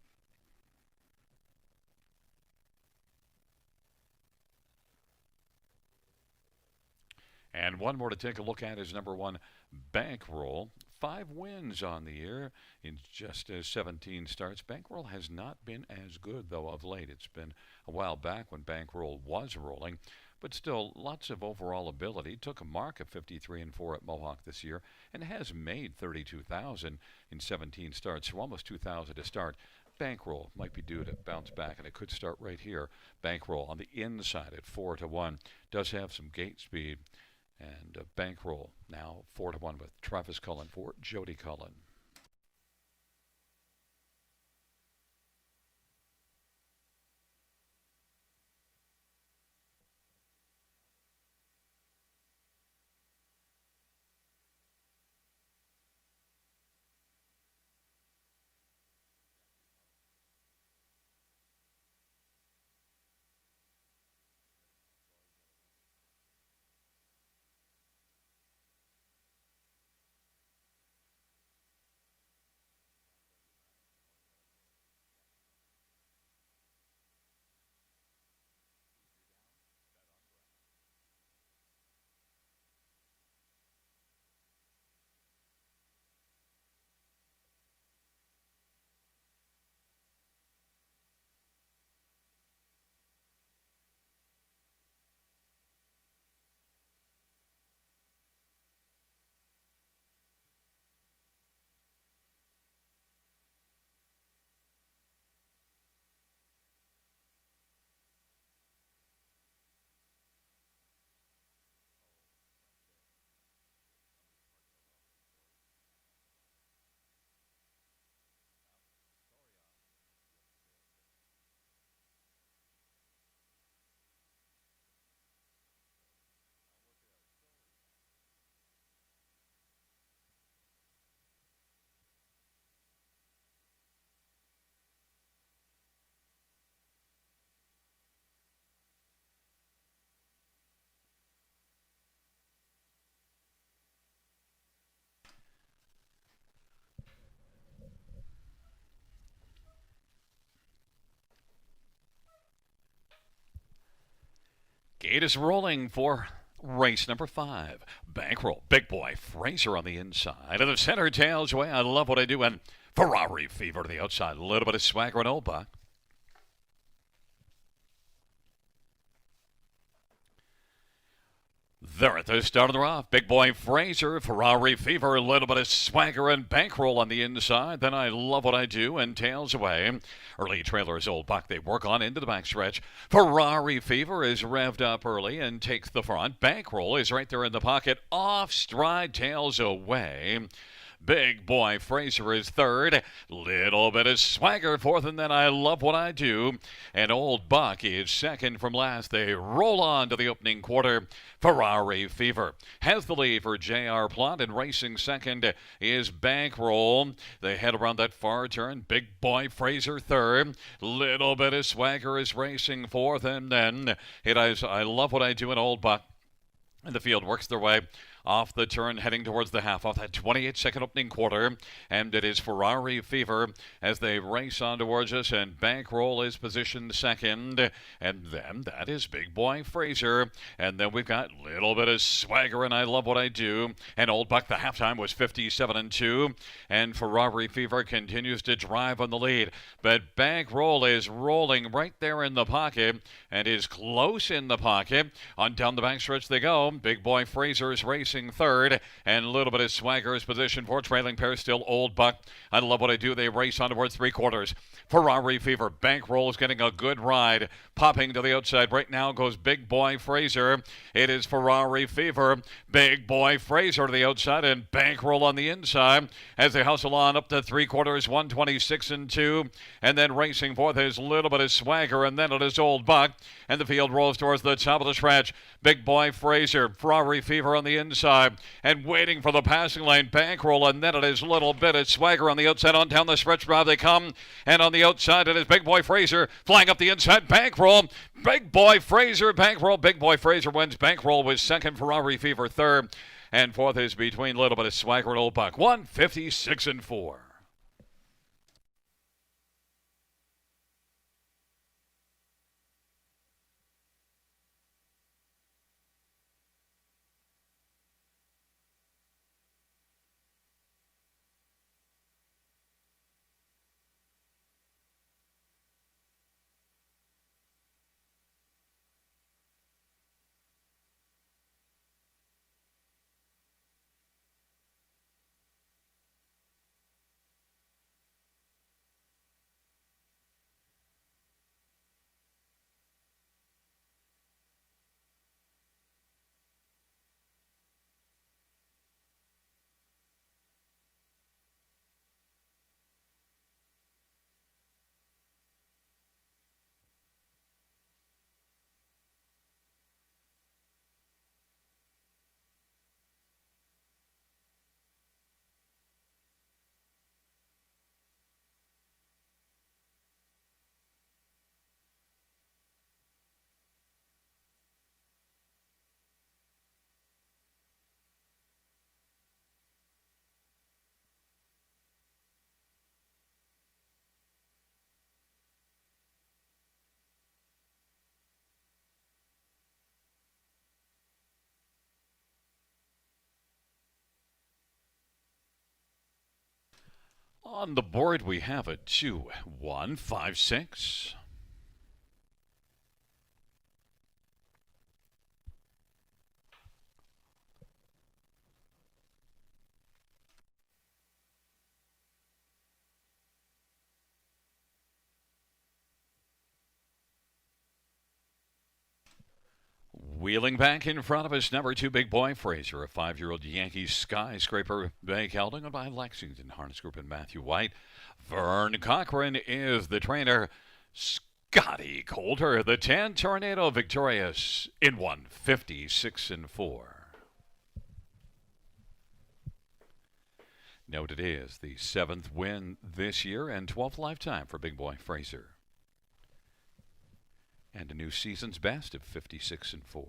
And one more to take a look at is number 1, Bankroll. 5 wins on the year in just 17 starts. Bankroll has not been as good, though, of late. It's been a while back when Bankroll was rolling. But still, lots of overall ability. Took a mark of 53-4 at Mohawk this year and has made 32,000 in 17 starts, so almost 2,000 to start. Bankroll might be due to bounce back, and it could start right here. Bankroll on the inside at 4-1. Does have some gate speed. And Bankroll now 4-1 with Travis Cullen for Jody Cullen. Gate is rolling for race number 5. Bankroll, Big Boy Fraser on the inside. And the center tails away. I love what I do. And Ferrari Fever to the outside. A little bit of swagger and Old Buck. There at the start of the rough, Big Boy Fraser, Ferrari Fever, a little bit of swagger and bankroll on the inside. Then I love what I do and tails away. Early trailers, Old Buck, they work on into the backstretch. Ferrari Fever is revved up early and takes the front. Bankroll is right there in the pocket. Off stride, tails away. Big Boy Fraser is third. Little bit of swagger fourth, and then I love what I do. And Old Buck is second from last. They roll on to the opening quarter. Ferrari Fever has the lead for J.R. Plot, and racing second is Bankroll. They head around that far turn. Big Boy Fraser third. Little bit of swagger is racing fourth, and then it is I love what I do in Old Buck. And the field works their way off the turn, heading towards the half off that 28-second opening quarter. And it is Ferrari Fever as they race on towards us, and Bankroll is positioned second. And then that is Big Boy Fraser. And then we've got a little bit of swagger, and I love what I do. And Old Buck, the halftime was 57-2. And Ferrari Fever continues to drive on the lead. But Bankroll is rolling right there in the pocket and is close in the pocket. On down the backstretch they go. Big Boy Fraser is racing third, and a little bit of swagger is positioned for trailing pair still Old Buck. I love what I do. They race on towards three quarters. Ferrari Fever, Bankroll is getting a good ride. Popping to the outside right now goes Big Boy Fraser. It is Ferrari Fever, Big Boy Fraser to the outside, and Bankroll on the inside as they hustle on up to three quarters, 126-2. And then racing fourth is a little bit of swagger, and then it is Old Buck. And the field rolls towards the top of the stretch. Big Boy Fraser, Ferrari Fever on the inside, and waiting for the passing lane, Bankroll, and then it is a little bit of swagger on the outside. On down the stretch drive they come, and on the outside it is Big Boy Fraser flying up the inside. Bankroll, Big Boy Fraser, Bankroll. Big Boy Fraser wins. Bankroll was second, Ferrari Fever third, and fourth is between a little bit of swagger and Old Buck. 156-4. On the board, we have a 2-1-5-6. Wheeling back in front of us, number 2, Big Boy Fraser, a 5-year-old Yankee skyscraper bank held by Lexington Harness Group and Matthew White. Vern Cochran is the trainer. Scotty Coulter, the 10 Tornado, victorious in 156-4. Note it is the 7th win this year and 12th lifetime for Big Boy Fraser. And a new season's best of 56-4.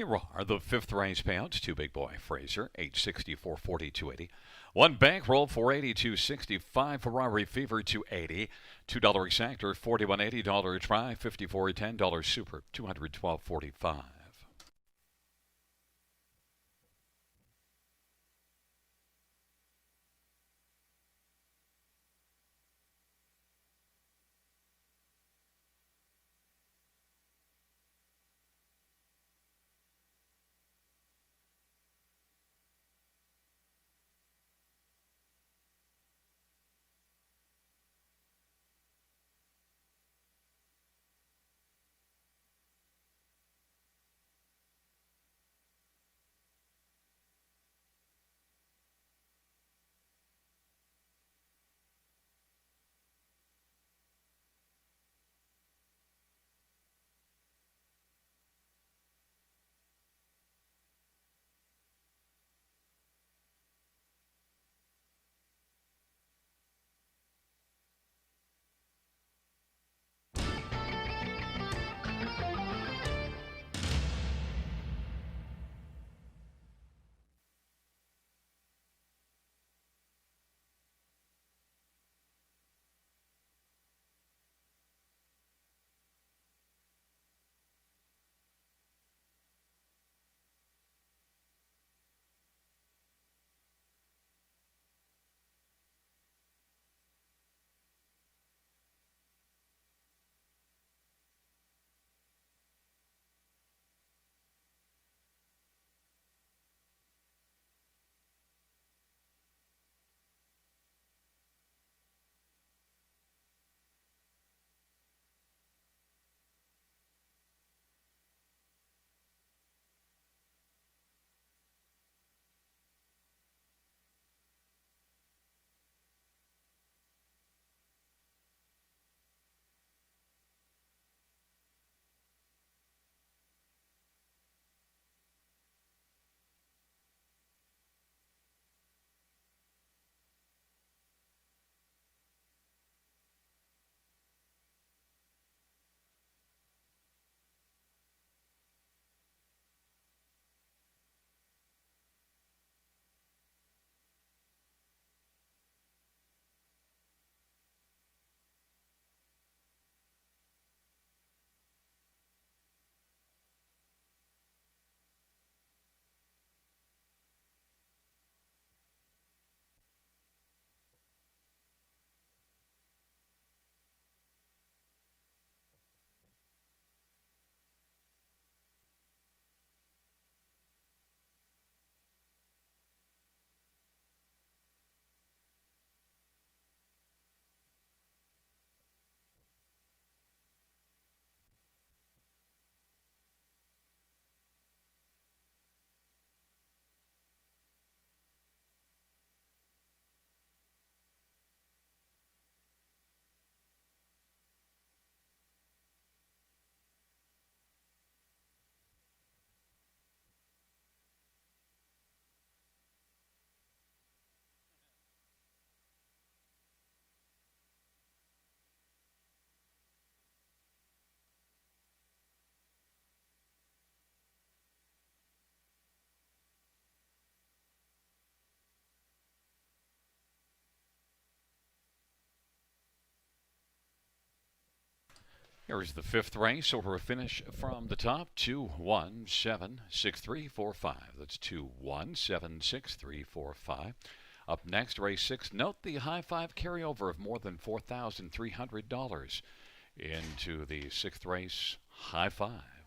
Here are the fifth race payouts. Two big boy Fraser, 864, 40, 280. One bankroll, 480, 265. Ferrari Fever, 280. $2 exactor, 41.80. Dollar try, 54, $10 super, 212.45. Here's the fifth race over a finish from the top. 2-1-7-6-3-4-5. That's 2-1-7-6-3-4-5. Up next, race 6. Note the high five carryover of more than $4,300 into the sixth race. High five.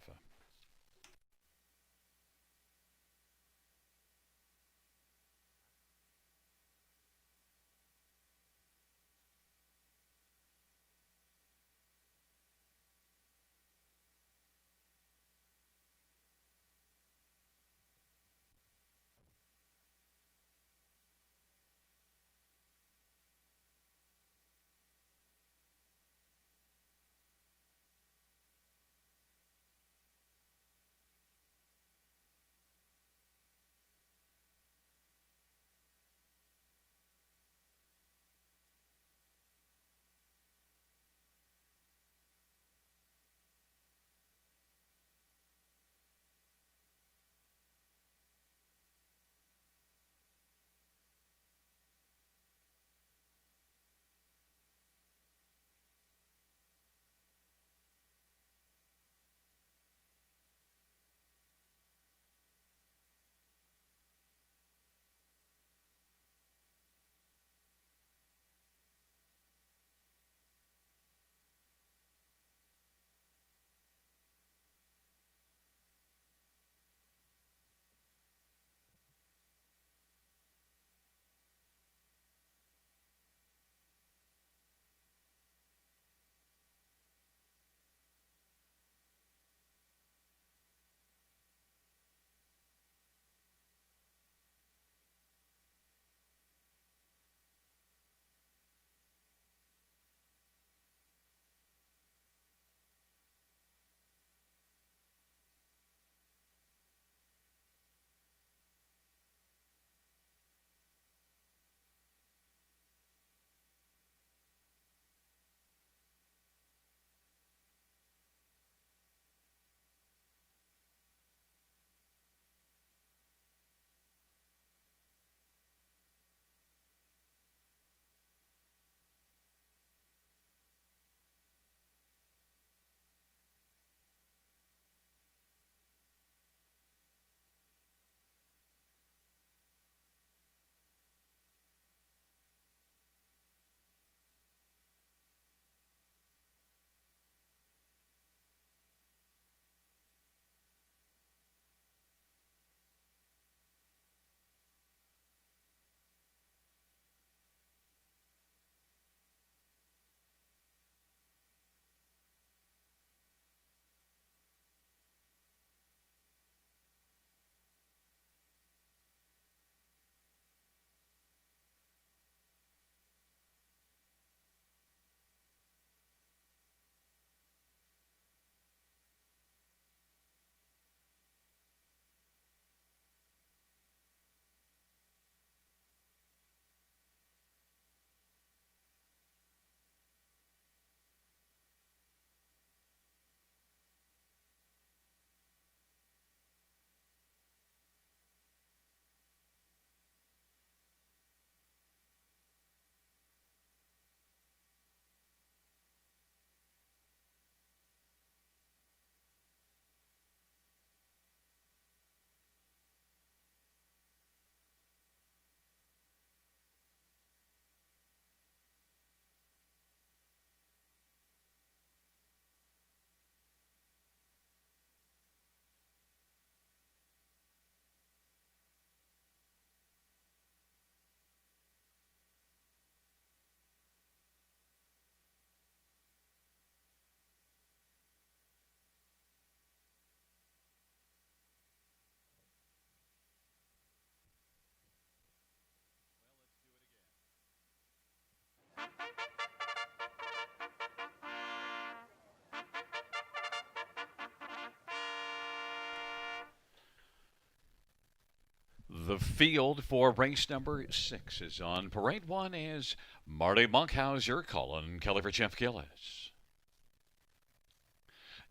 The field for race number 6 is on. Parade 1 is Marty Monkhauser, Colin Kelly for Jeff Gillis.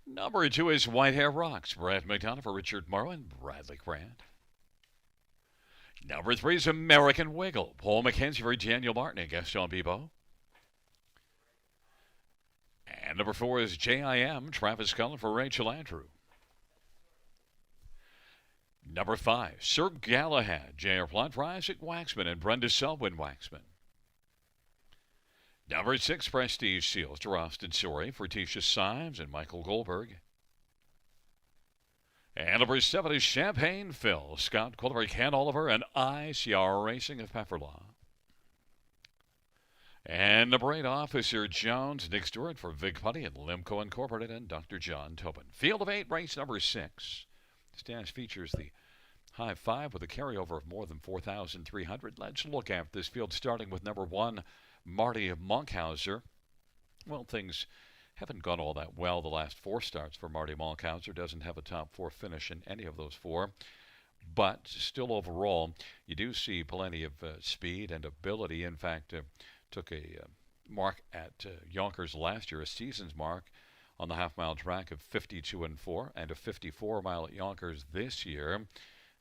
Number 2 is Whitehair Rocks, Brad McDonough for Richard Morrow and Bradley Grant. Number 3 is American Wiggle, Paul McKenzie for Daniel Martin and Gaston Bibo. And number 4 is JIM, Travis Cullen for Rachel Andrew. Number 5, Sir Galahad, J.R. Plot for Isaac Waxman and Brenda Selwyn Waxman. Number 6, Prestige Seals to Austin Sorey for Tisha Symes and Michael Goldberg. And number 7 is Champagne Phil, Scott Quilliver, Ken Oliver, and ICR Racing of Pepperlaw. And number 8, Officer Jones, Nick Stewart for Vig Putty and Limco Incorporated and Dr. John Tobin. Field of 8, race number 6. This dash features the high 5 with a carryover of more than 4,300. Let's look at this field starting with number 1, Marty Monkhauser. Well, things haven't gone all that well the last 4 starts for Marty Monkhauser. Doesn't have a top 4 finish in any of those 4. But still overall, you do see plenty of speed and ability. In fact, took a mark at Yonkers last year, a season's mark on the half-mile track of 52-4 and a 54-mile at Yonkers this year.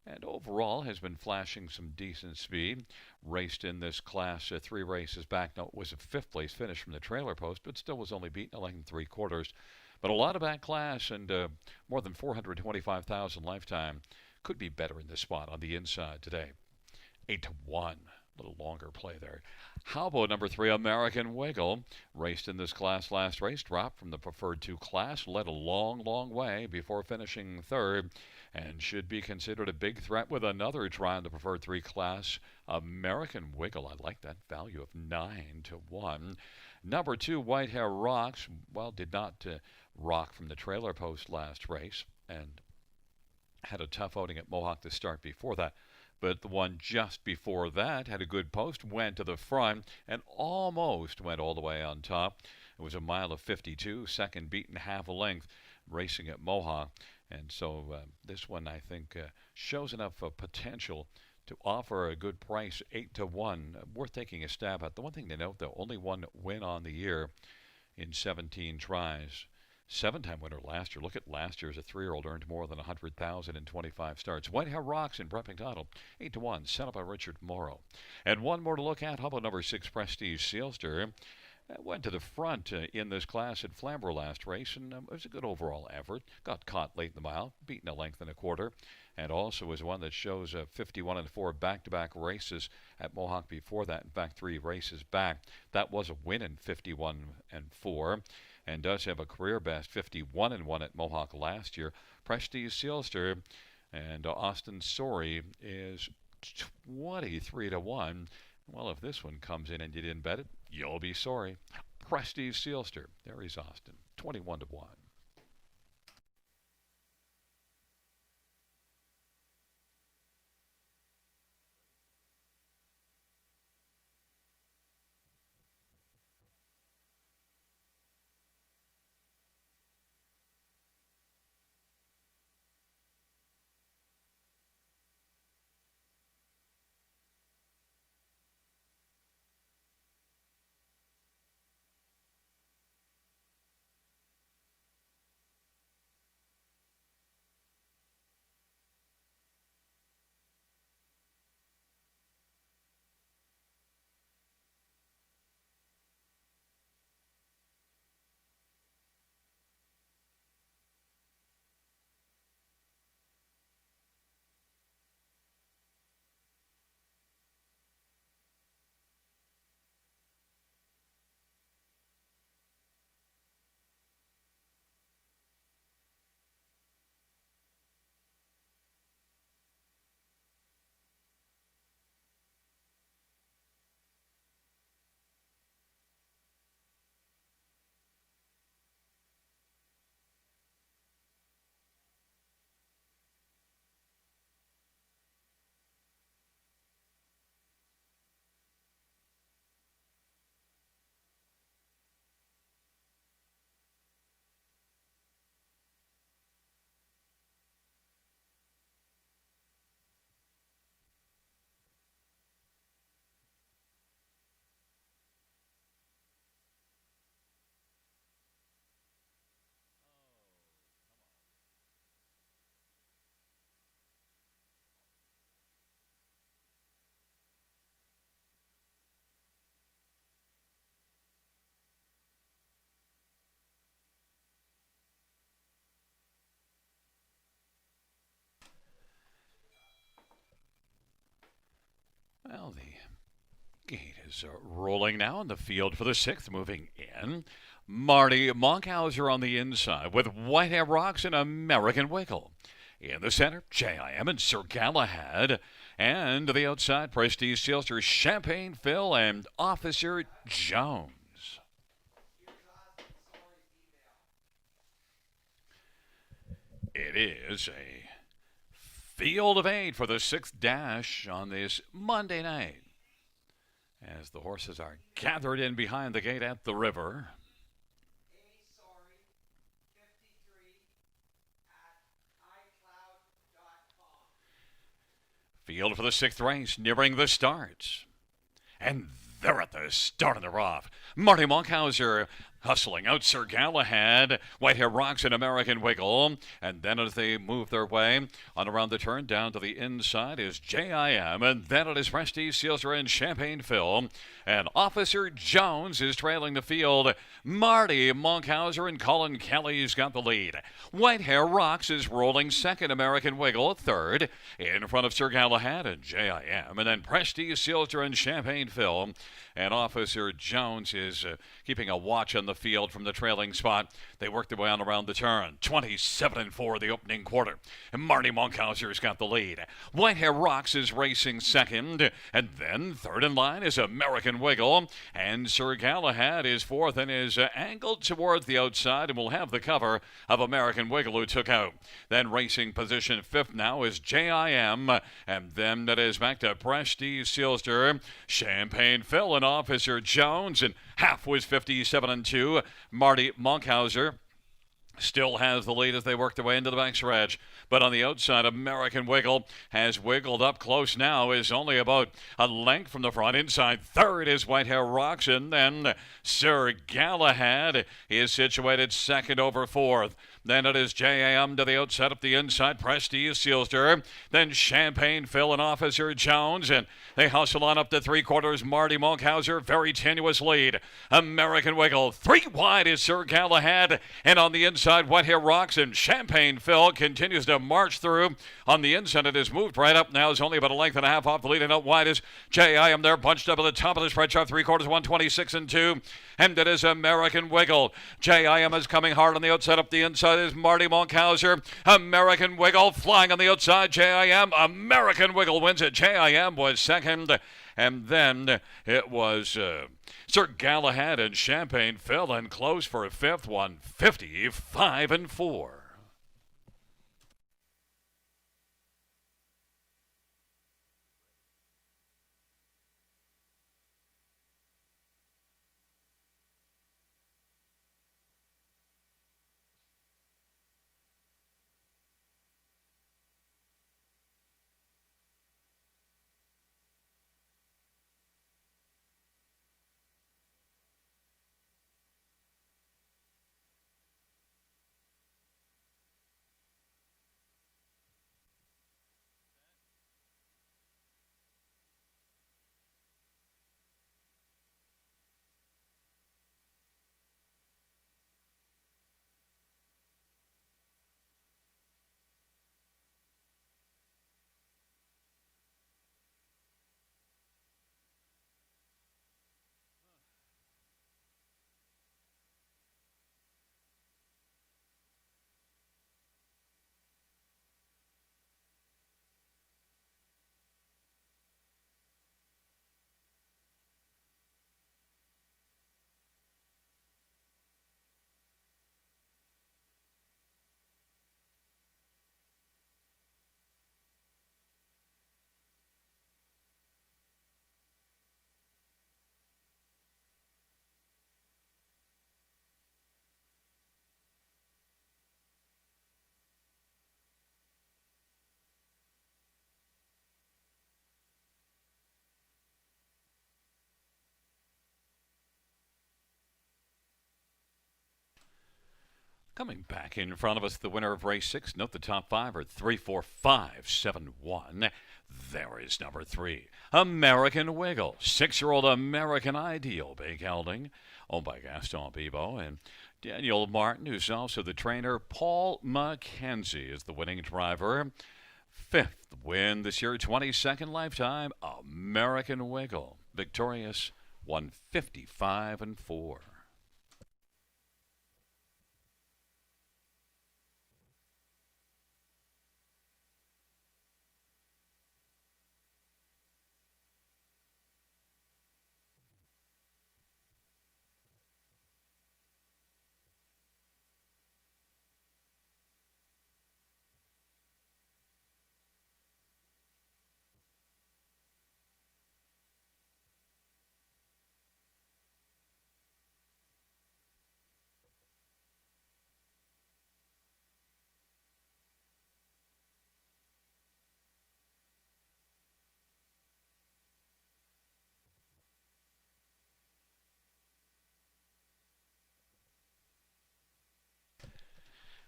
And overall has been flashing some decent speed. Raced in this class 3 races back. Now, it was a 5th-place finish from the trailer post, but still was only beaten 11 3/4. But a lot of that class and more than 425,000 lifetime. Could be better in this spot on the inside today. 8-1. A little longer play there. How about number 3, American Wiggle? Raced in this class last race, dropped from the preferred 2 class, led a long way before finishing 3rd, and should be considered a big threat with another try in the preferred 3 class. American Wiggle, I like that value of 9-1. Number 2, Whitehair Rocks, well, did not rock from the trailer post last race, and had a tough outing at Mohawk to start before that. But the one just before that had a good post, went to the front, and almost went all the way on top. It was a mile of 52, second beaten half a length, racing at Mohawk. And so this one, I think, shows enough potential to offer a good price, 8-1. Worth taking a stab at. The one thing to note, though, only one win on the year in 17 tries. 7-time winner last year. Look at last year as a 3-year-old earned more than $100,000 in 25 starts. Whitehair Rocks in Brett McDonald, 8-1, set up by Richard Morrow. And one more to look at. How about number 6, Prestige Sealster? Went to the front in this class at Flamborough last race, and it was a good overall effort. Got caught late in the mile, beaten 1.25 lengths, and also was one that shows 51-4 back-to-back races at Mohawk before that. In fact, 3 races back. That was a win in 51-4. And does have a career best 51-1 at Mohawk last year. Prestige Sealster and Austin Sorey is 23-1. Well, if this one comes in and you didn't bet it, you'll be sorry. Prestige Sealster. There he's Austin, 21-1. Well, the gate is rolling now in the field for the sixth, moving in. Marty Monkhauser on the inside with Whitehair Rocks and American Wiggle. In the center, J.I.M. and Sir Galahad. And to the outside, Prestige Sealster, Champagne Phil, and Officer Jones. It is a field of 8 for the sixth dash on this Monday night, as the horses are gathered in behind the gate at the river. Field for the sixth race, nearing the start. And they're at the start and they're off. Marty Monkhauser hustling out Sir Galahad, Whitehair Rocks and American Wiggle. And then as they move their way on around the turn, down to the inside is J.I.M. And then it is Prestige Sealster and Champagne Phil. And Officer Jones is trailing the field. Marty Monkhauser and Colin Kelly's got the lead. Whitehair Rocks is rolling second, American Wiggle third, in front of Sir Galahad and J.I.M. And then Prestige Sealster and Champagne Phil. And Officer Jones is keeping a watch on the field from the trailing spot. They work their way on around the turn. 27-4 the opening quarter. And Marty Monkhauser's got the lead. Whitehair Rocks is racing second. And then third in line is American Wiggle. And Sir Galahad is fourth and is angled towards the outside and will have the cover of American Wiggle, who took out. Then racing position fifth now is J.I.M. And then that is back to Prestige Sealster, Champagne Phil, and Officer Jones. And half was 57-2. Marty Monkhauser still has the lead as they work their way into the backstretch. But on the outside, American Wiggle has wiggled up close now, is only about a length from the front. Inside third is Whitehair Rocks, and then Sir Galahad is situated second over fourth. Then it is J.A.M. to the outside, up the inside, Prestige Sealster. Then Champagne Phil and Officer Jones. And they hustle on up to three quarters. Marty Monkhauser, very tenuous lead. American Wiggle, three wide is Sir Galahad. And on the inside, Whitehair Rocks and Champagne Phil continues to march through. On the inside, it has moved right up now. It's only about a length and a half off the lead. And out wide is J.I.M. there, bunched up at the top of the stretch off three quarters, 126-2. And it is American Wiggle. J.I.M. is coming hard on the outside, up the inside is Marty Monkhauser. American Wiggle flying on the outside. J.I.M. American Wiggle wins it. J.I.M. was second. And then it was Sir Galahad and Champagne Phil, and close for a fifth, 155-4. Coming back in front of us, the winner of race 6. Note the top 5 are 3, 4, 5, 7, 1. There is number 3, American Wiggle. 6-year-old American Ideal, big gelding, owned by Gaston Bibo. And Daniel Martin, who's also the trainer. Paul McKenzie is the winning driver. Fifth win this year, 22nd lifetime, American Wiggle. Victorious, 155 and 4.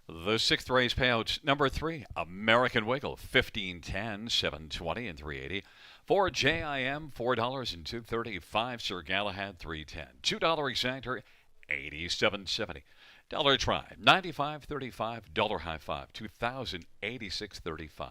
The sixth race payout, number 3, American Wiggle, 1510, 720, and 380. For JIM, $4 and 235. Sir Galahad, 310. $2 exactor, 87.70. Dollar try, 95.35. Dollar high five, 2,086.35.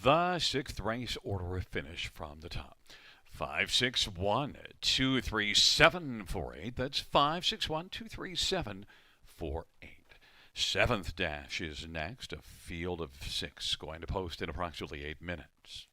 The sixth race order of finish from the top. 561 237 48. That's 561 237 48. Seventh dash is next. A field of six going to post in approximately 8 minutes.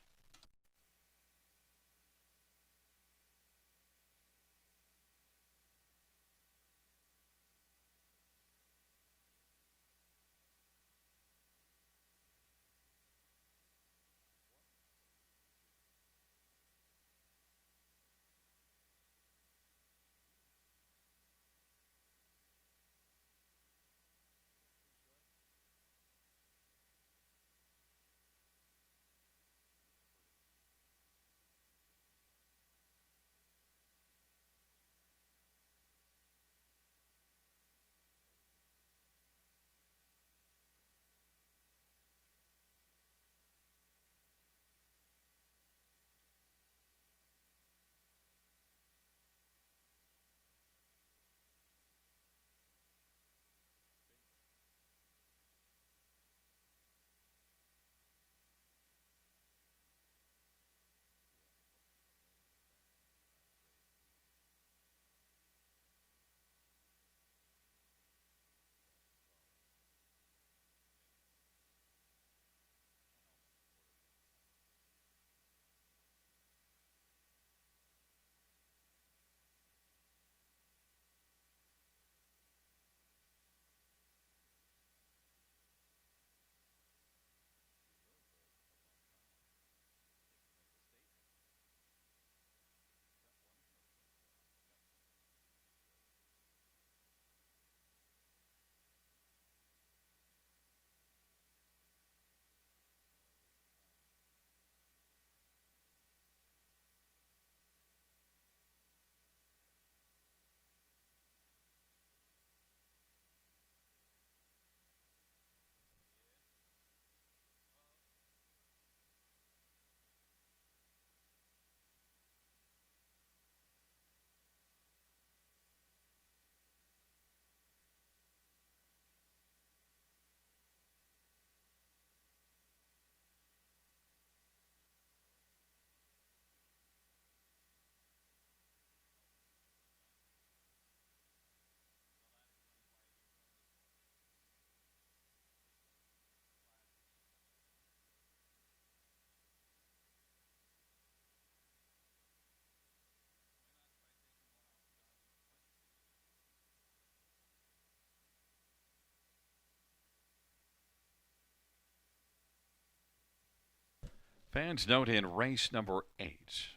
Fans note in race number 8,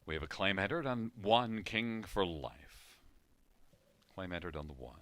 we have a claim entered on 1 King for Life. Claim entered on the 1.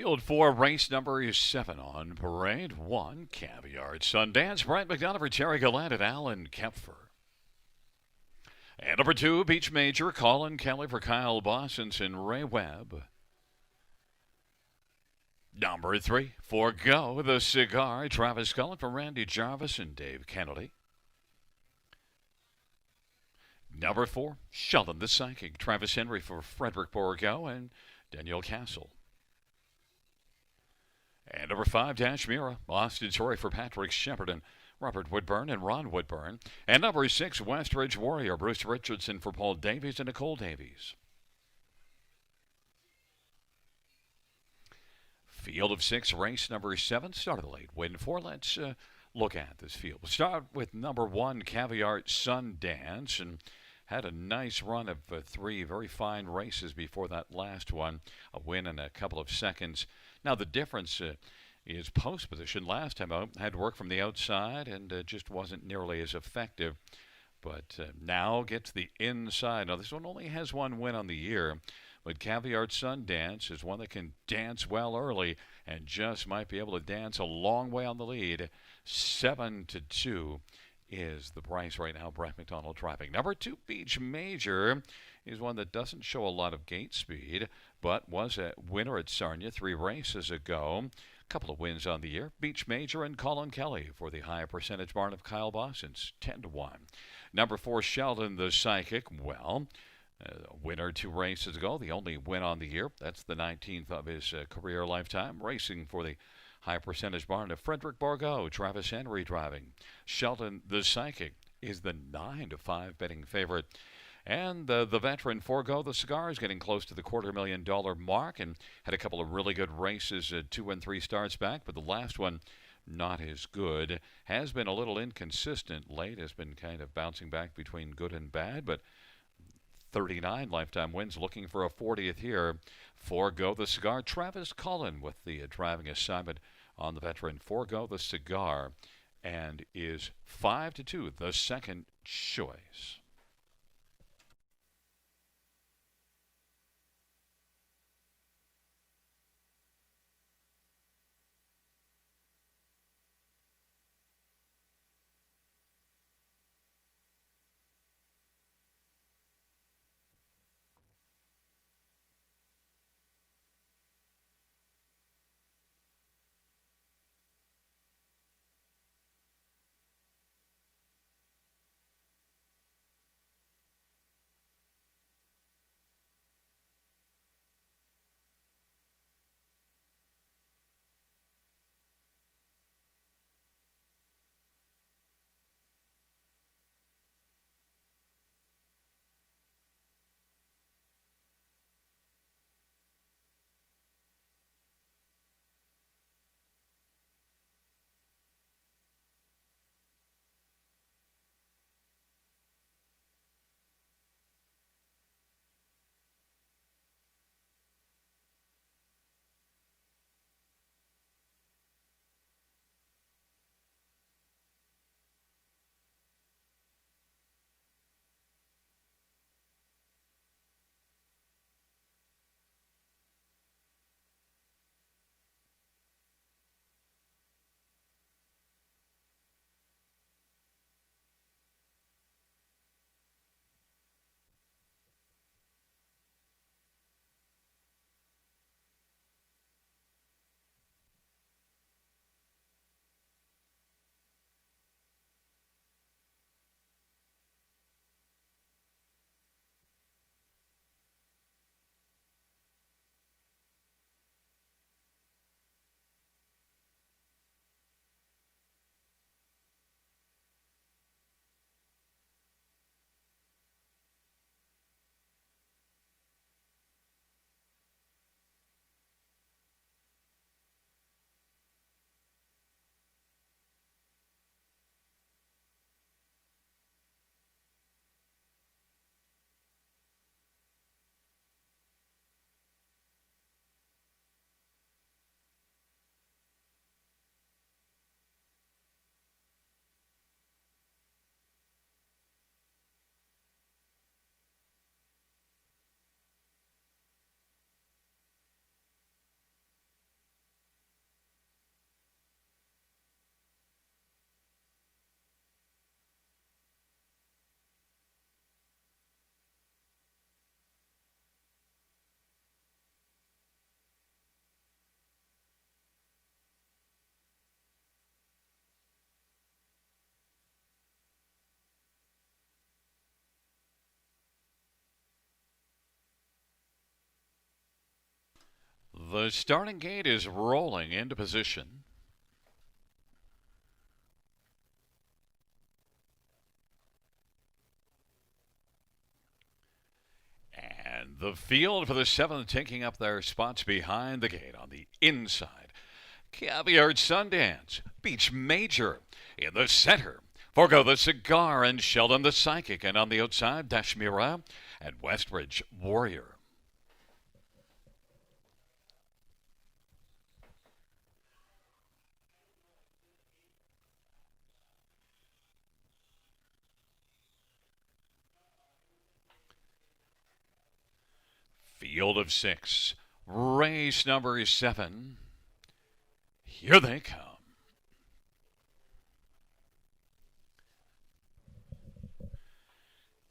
Field 4, race number 7 on parade. 1, Caviar Sundance, Brent McDonough for Terry Gallant and Alan Kepfer. And number 2, Beach Major, Colin Kelly for Kyle Bossens and Ray Webb. Number 3, Forgo the Cigar, Travis Cullen for Randy Jarvis and Dave Kennedy. Number 4, Sheldon the Psychic, Travis Henry for Frederick Borgo and Daniel Castle. And number 5, Dash Mira, Austin Torrey for Patrick Shepard and Robert Woodburn and Ron Woodburn. And number 6, Westridge Warrior, Bruce Richardson for Paul Davies and Nicole Davies. Field of 6, race number 7, start of the late win 4. Let's look at this field. We'll start with number 1, Caviar Sundance, and had a nice run of 3 very fine races before that last one. A win in a couple of seconds. Now the difference is post position. Last time out had work from the outside and just wasn't nearly as effective. But now gets the inside. Now this one only has 1 win on the year. But Caviar Sundance is one that can dance well early and just might be able to dance a long way on the lead. 7-2 is the price right now. Brett McDonald driving. Number 2, Beach Major, is one that doesn't show a lot of gate speed, but was a winner at Sarnia 3 races ago. A couple of wins on the year. Beach Major and Colin Kelly for the high percentage barn of Kyle Bossens, 10-1. Number 4, Sheldon the Psychic, well, a winner 2 races ago, the only win on the year. That's the 19th of his career lifetime, racing for the high percentage barn of Frederick Borgo, Travis Henry driving. Sheldon the Psychic is the 9-5 betting favorite. And the veteran Forgo the Cigar is getting close to the $250,000 mark and had a couple of really good races, 2 and 3 starts back, but the last one not as good. Has been a little inconsistent late, has been kind of bouncing back between good and bad, but 39 lifetime wins, looking for a 40th here. Forgo the Cigar, Travis Cullen with the driving assignment on the veteran Forgo the Cigar, and is 5-2, the second choice. The starting gate is rolling into position. And the field for the 7th taking up their spots behind the gate on the inside. Caviar Sundance, Beach Major in the center. Forgo the Cigar and Sheldon the Psychic, and on the outside, Dashmira and Westridge Warrior. Field of 6, race number 7. Here they come.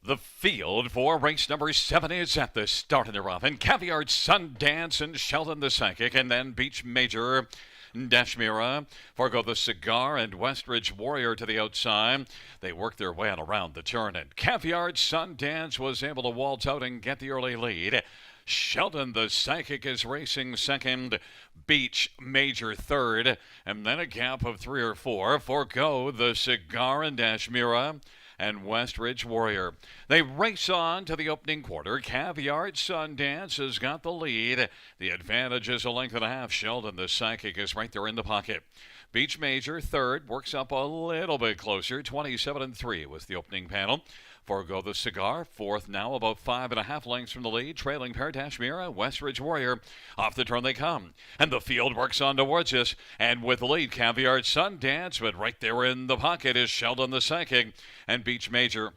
The field for race number 7 is at the start of the rough, and Caviar Sundance and Sheldon the Psychic, and then Beach Major, Dashmira, Forgo the Cigar, and Westridge Warrior to the outside. They work their way on around the turn, and Caviar Sundance was able to waltz out and get the early lead. Sheldon the Psychic is racing second, Beach Major third, and then a gap of 3 or 4. Forgo the Cigar and Dashmira and Westridge Warrior. They race on to the opening quarter. Caviar Sundance has got the lead. The advantage is a length and a half. Sheldon the Psychic is right there in the pocket. Beach Major third, works up a little bit closer. 27-3 was the opening panel. Forgo the Cigar, fourth now, about 5.5 lengths from the lead. Trailing pair, Dashmira, Westridge Warrior. Off the turn they come, and the field works on towards us. And with the lead, Caviar Sundance, but right there in the pocket is Sheldon the Psychic. And Beach Major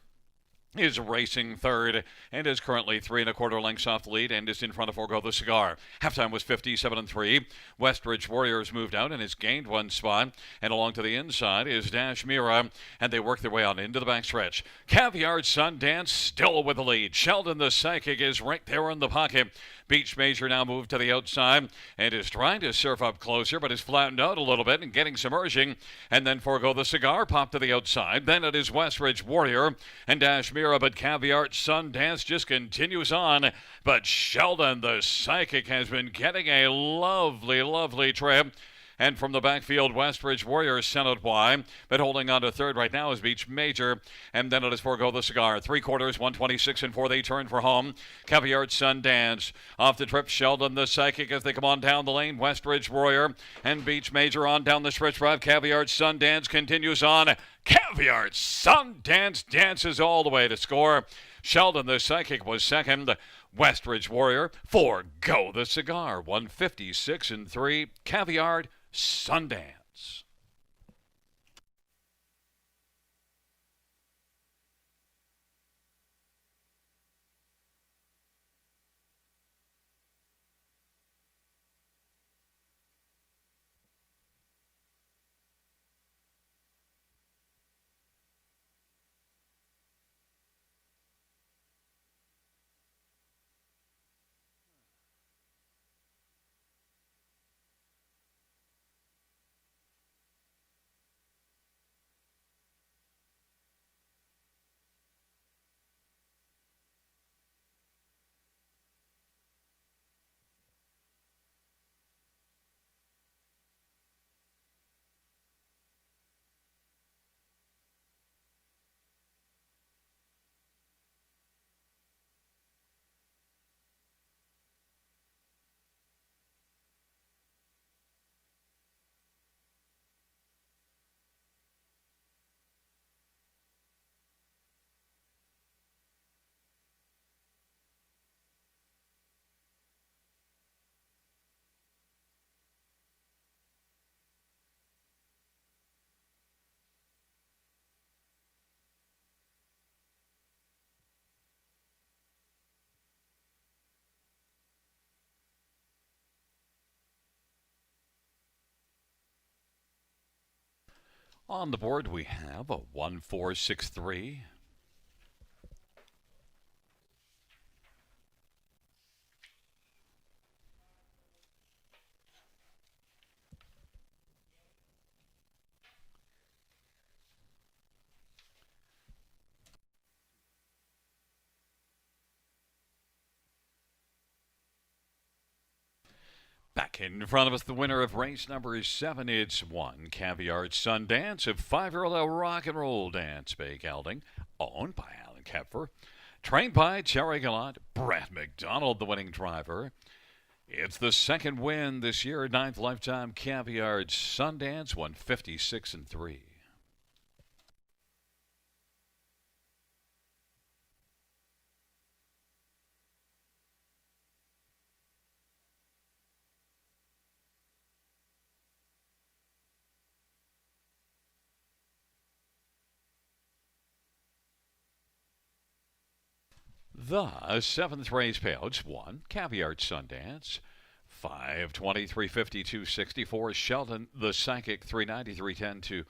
is racing third and is currently 3 1/4 lengths off the lead and is in front of Forgo the Cigar. Halftime was 57-3. Westridge Warriors moved out and has gained 1 spot. And along to the inside is Dashmira, and they work their way on into the backstretch. Caviar Sundance still with the lead. Sheldon the Psychic is right there in the pocket. Beach Major now moved to the outside and is trying to surf up closer, but is flattened out a little bit and getting some urging. And then Forgo the Cigar popped to the outside. Then it is Westridge Warrior and Dashmira, but Caviar Sundance just continues on. But Sheldon the Psychic has been getting a lovely, lovely trip. And from the backfield, Westridge Warriors sent it wide, but holding on to third right now is Beach Major. And then it is Forgo the Cigar. 3/4, 126-4. They turn for home. Caviar Sundance off the trip. Sheldon the Psychic as they come on down the lane. Westridge Warrior and Beach Major on down the stretch drive. Caviar Sundance continues on. Caviar Sundance dances all the way to score. Sheldon the Psychic was second. Westridge Warrior, Forgo the Cigar, 156-3. Caviar Sundance. On the board, we have a 1-4-6-3. Back in front of us, the winner of race number 7. It's 1 Caviar Sundance, a 5-year-old rock and roll dance bay gelding, owned by Alan Kepfer, trained by Jerry Gallant. Brett McDonald, the winning driver. It's the second win this year, 9th lifetime Caviar Sundance, 156-3. The 7th race payouts: 1 Caviar Sundance, 523.52.64. Sheldon the Psychic, 393.10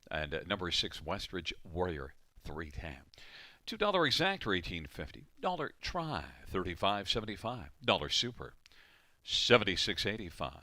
and number 6 Westridge Warrior, 310. $2 exact, 18.50. Dollar try, 35.75. Dollar super, 76.85.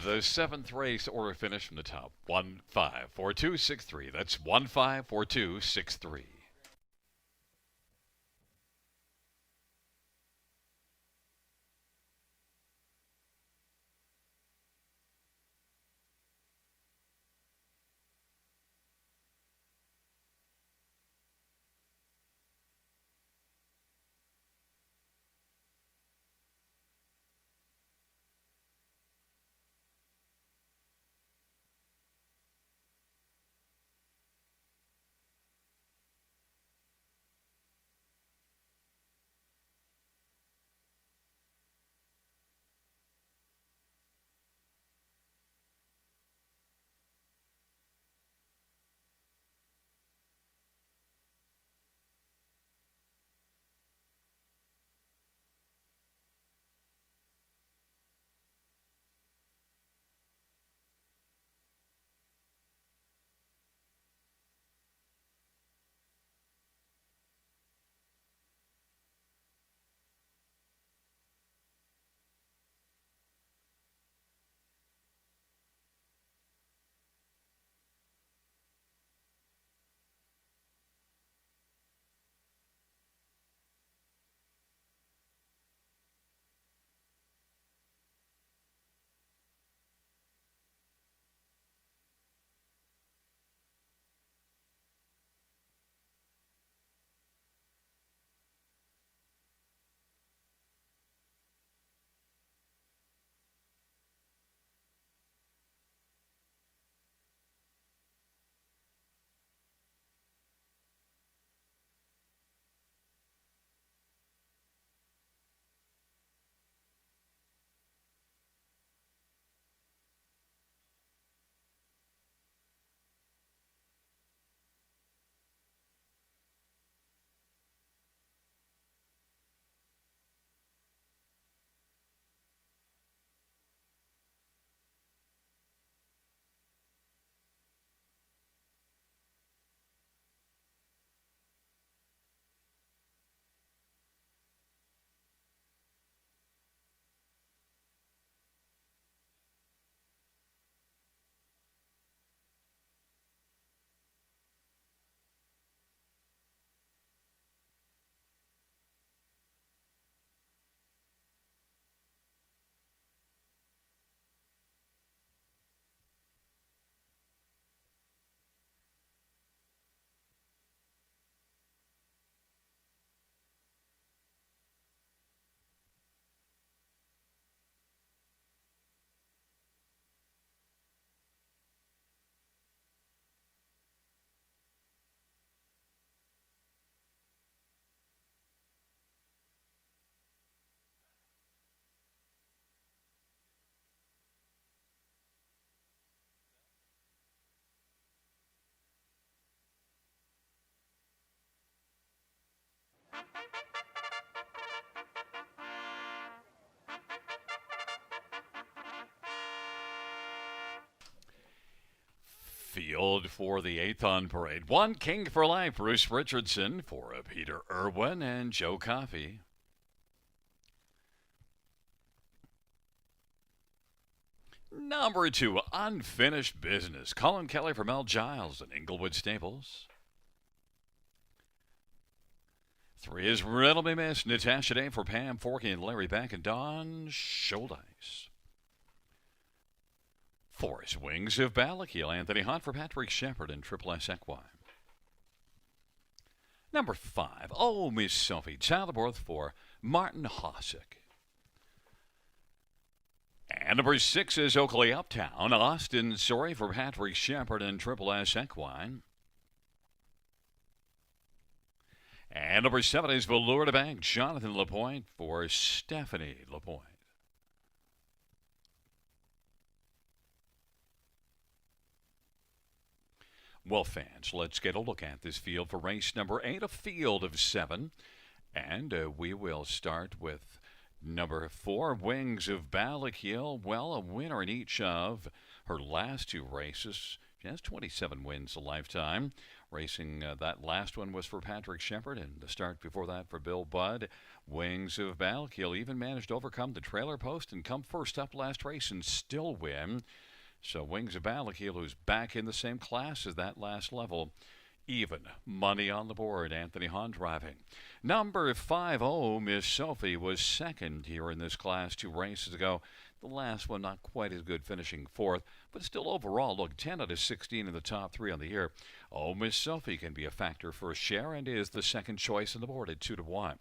The 7th race order finish from the top: 154263. That's 154263. field for the 8th on parade. 1, King for Life, Bruce Richardson for Peter Irwin and Joe Coffey. Number 2, Unfinished Business, Colin Kelly for Mel Giles and Inglewood Stables. 3 is Riddle Me Miss, Natasha Day for Pam Forky and Larry Beck and Don Schuldeis. 4 is Wings of Ballakeel, Anthony Hunt for Patrick Shepard and Triple S Equine. Number 5, Oh Miss Sophie, Tyler for Martin Hossack. And number 6 is Oakley Uptown, Austin Sorry for Patrick Shepard and Triple S Equine. And number 7 is Velour to Bank, Jonathan Lapointe for Stephanie Lapointe. Well, fans, let's get a look at this field for race number 8, a field of 7. And we will start with number 4, Wings of Ballakeel. Well, a winner in each of her last 2 races. She has 27 wins a lifetime. Racing that last one was for Patrick Shepard, and the start before that for Bill Budd. Wings of Ballakeel even managed to overcome the trailer post and come first up last race and still win. So Wings of Ballakeel, who's back in the same class as that last level. Even money on the board. Anthony Hahn driving. Number 5, Oh Miss Sophie, was second here in this class 2 races ago. The last one not quite as good, finishing 4th, but still overall, look, 10 out of 16 in the top 3 on the year. Oh Miss Sophie can be a factor for a share and is the second choice on the board at 2-1.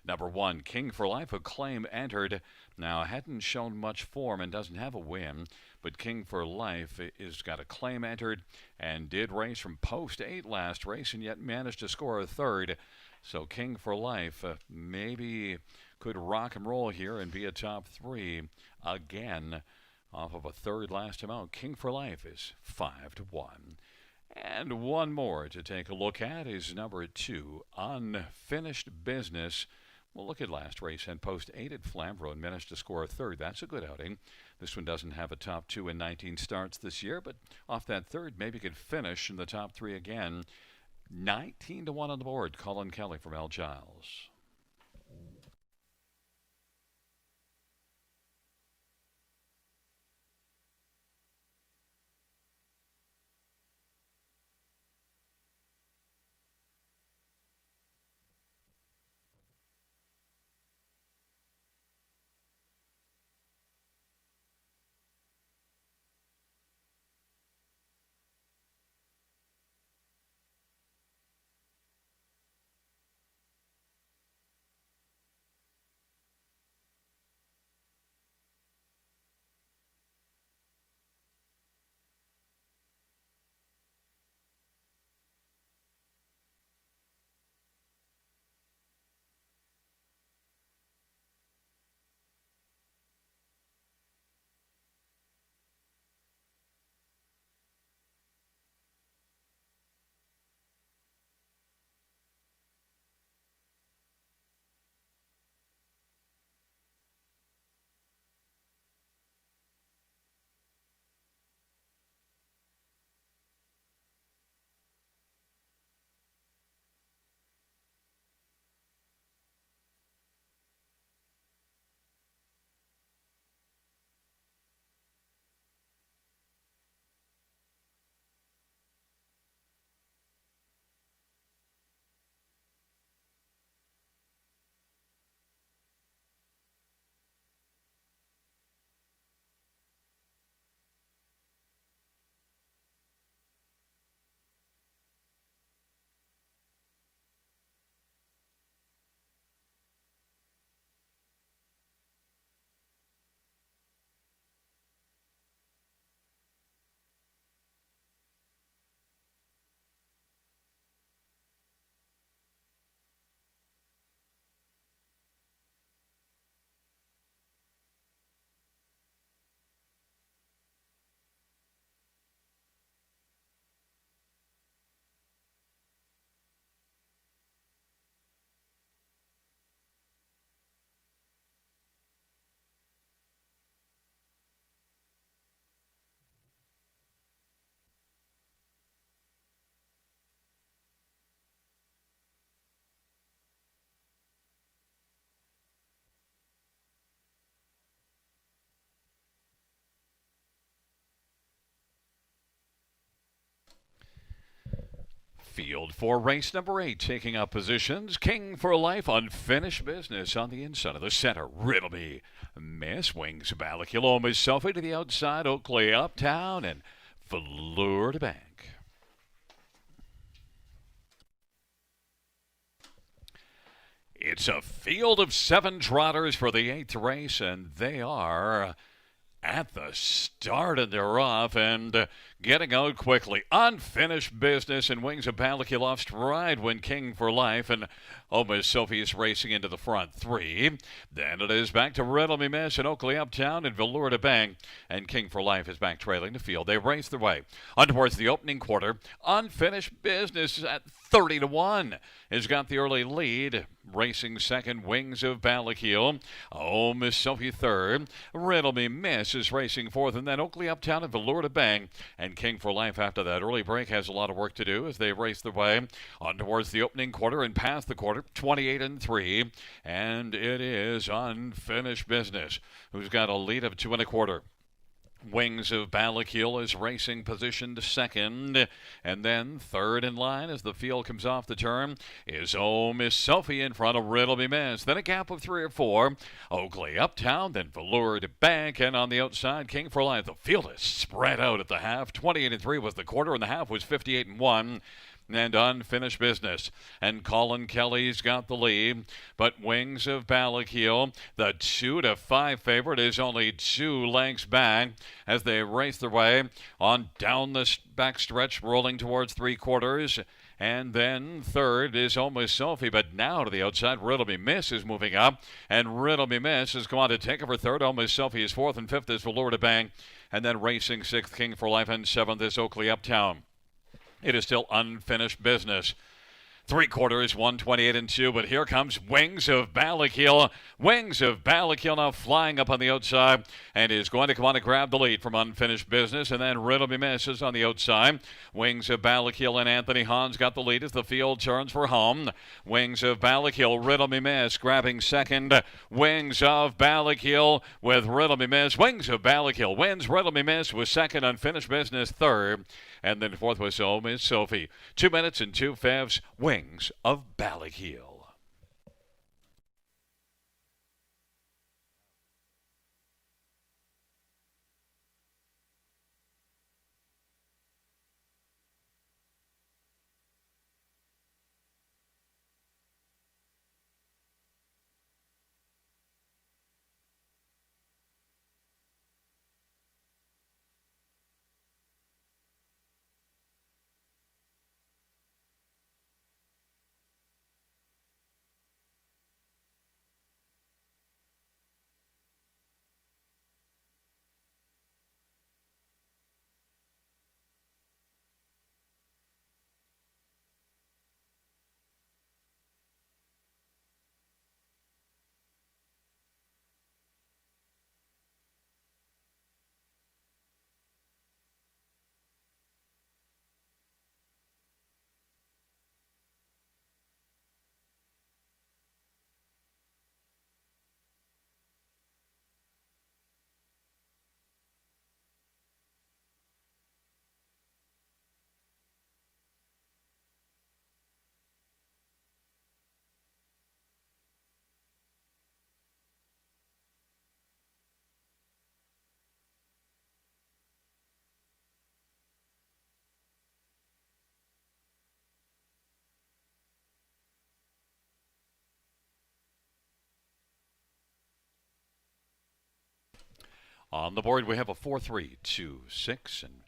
Number 1, King for Life, Acclaim entered. Now, hadn't shown much form and doesn't have a win, but King for Life has got a claim entered and did race from post 8 last race and yet managed to score a 3rd. So King for Life maybe could rock and roll here and be a top 3 again off of a 3rd last time out. King for Life is 5-1. And one more to take a look at is number 2, Unfinished Business. Well, look at last race and post 8 at Flamborough and managed to score a 3rd. That's a good outing. This one doesn't have a top 2 in 19 starts this year, but off that 3rd, maybe could finish in the top 3 again. 19-1 on the board. Colin Kelly from Mel Giles. Field for race number 8, taking up positions. King for Life, Unfinished Business on the inside of the center. Riddle Me, Miss Wings, Balakilo, Miss Sophie to the outside. Oakley Uptown and Florida Bank. It's a field of 7 trotters for the 8th race, and they are at the start, and they're off and getting out quickly. Unfinished Business and Wings of Balak. Off stride when King for Life, and Miss Sophie is racing into the front 3. Then it is back to Riddle Me Miss and Oakley Uptown and Velour to Bang, and King for Life is back trailing the field. They race their way on towards the opening quarter. Unfinished Business at 30-1 has got the early lead. Racing second, Wings of Balakil. Miss Sophie third. Riddle Me Miss is racing fourth, and then Oakley Uptown and Velour to Bang. And King for Life after that early break has a lot of work to do as they race their way on towards the opening quarter and past the quarter, 28-3. And it is Unfinished Business, who's got a lead of 2 1/4. Wings of Balakil is racing positioned second, and then third in line as the field comes off the turn is Miss Sophie in front of Riddle Me Miss. Then a gap of 3 or 4. Oakley Uptown, then Velour to Bank, and on the outside, King for Life. The field is spread out at the half. 28-3 was the quarter, and the half was 58-1. And Unfinished Business. And Colin Kelly's got the lead. But Wings of Balakil, the 2-5 favorite, is only 2 lengths back as they race their way on down the back stretch, rolling towards 3/4. And then third is Miss Sophie, but now to the outside, Riddle Me Miss is moving up, and Riddle Me Miss has gone to take over third. Miss Sophie is fourth, and fifth is Velour to Bang, and then racing sixth, King for Life, and seventh is Oakley Uptown. It is still Unfinished Business. 3/4, 128-2, but here comes Wings of Balakil. Wings of Balakil now flying up on the outside and is going to come on to grab the lead from Unfinished Business, and then Riddle Me Miss is on the outside. Wings of Balakil and Anthony Hahn's got the lead as the field turns for home. Wings of Balakil, Riddle Me Miss grabbing second. Wings of Balakil with Riddle Me Miss. Wings of Balakil wins. Riddle Me Miss was second. Unfinished Business third. And then fourth was Miss Sophie. 2 minutes and 2 fifths. Wings of Balakil. On the board, we have a 4-3, 2-6, and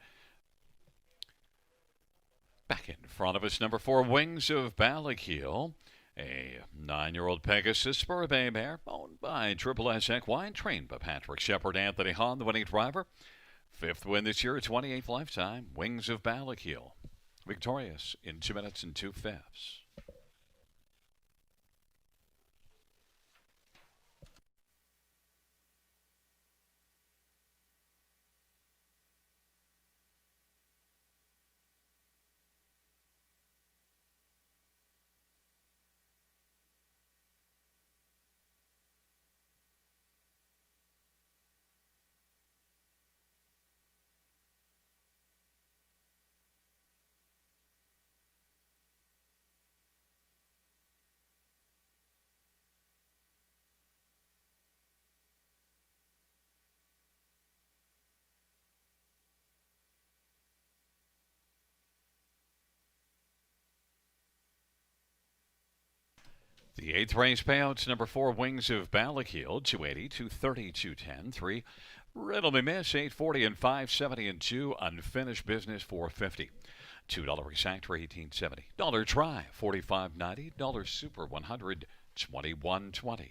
back in front of us, number 4, Wings of Balakil, a 9-year-old Pegasus Spur Bay mare owned by Triple S Equine, trained by Patrick Shepard. Anthony Hahn, the winning driver. 5th win this year, 28th lifetime. Wings of Balakil, victorious in 2 minutes and 2 fifths. The eighth race payouts: number 4, Wings of Balakiel, 280, 230, 210. 3, Riddle Me Miss, 840 and 570. And 2, Unfinished Business, 450. $2 Exactor, 1870. Dollar Try, 45.90. Dollar Super, 100, 21.20.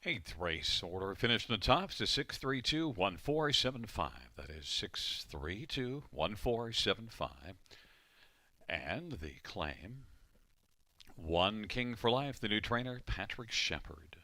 Eighth race order finished in the tops to 632-1475. That is 632-1475. And the claim, One King for Life, the new trainer, Patrick Shepard.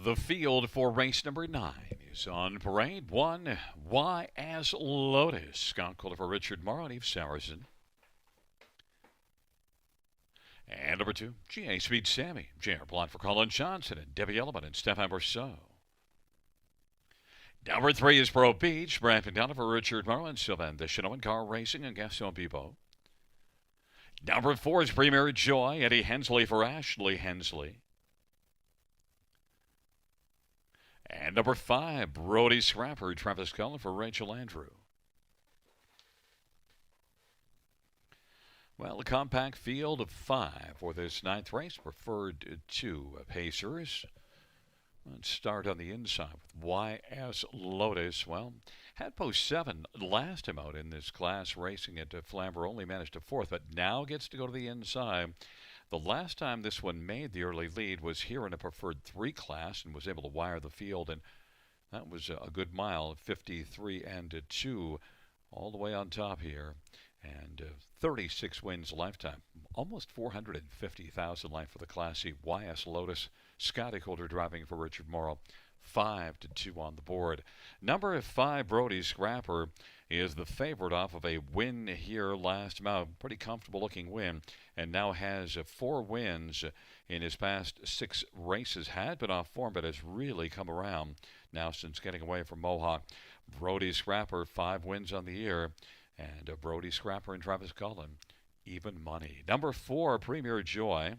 The field for race number 9 is on parade. 1, YS Lotus. Scott Kohler for Richard Morrow and Eve Saracen. And number 2, GA Speed Sammy. JR Blonde for Colin Johnson and Debbie Element and Stefan Brousseau. Number 3 is Pro Beach. Brad McDonough for Richard Morrow and Sylvain Deschanel and Car Racing and Gaston Bibo. Number 4 is Premier Joy. Eddie Hensley for Ashley Hensley. And number 5, Brody Scrapper, Travis Cullen for Rachel Andrew. Well, a compact field of 5 for this 9th race, preferred 2 Pacers. Let's start on the inside with YS Lotus. Well, had post 7 last time out in this class, racing at Flamborough, only managed to 4th, but now gets to go to the inside. The last time this one made the early lead was here in a preferred 3 class and was able to wire the field, and that was a good mile, 53 and 2, all the way on top here, and 36 wins lifetime, almost 450,000 life for the Class C. YS Lotus, Scotty Holder driving for Richard Morrow, 5-2 on the board. Number 5, Brody Scrapper, is the favorite off of a win here last month. Pretty comfortable looking win, and now has 4 wins in his past 6 races. Had been off form, but has really come around now since getting away from Mohawk. Brody Scrapper, 5 wins on the year, and Brody Scrapper and Travis Cullen, even money. Number 4, Premier Joy,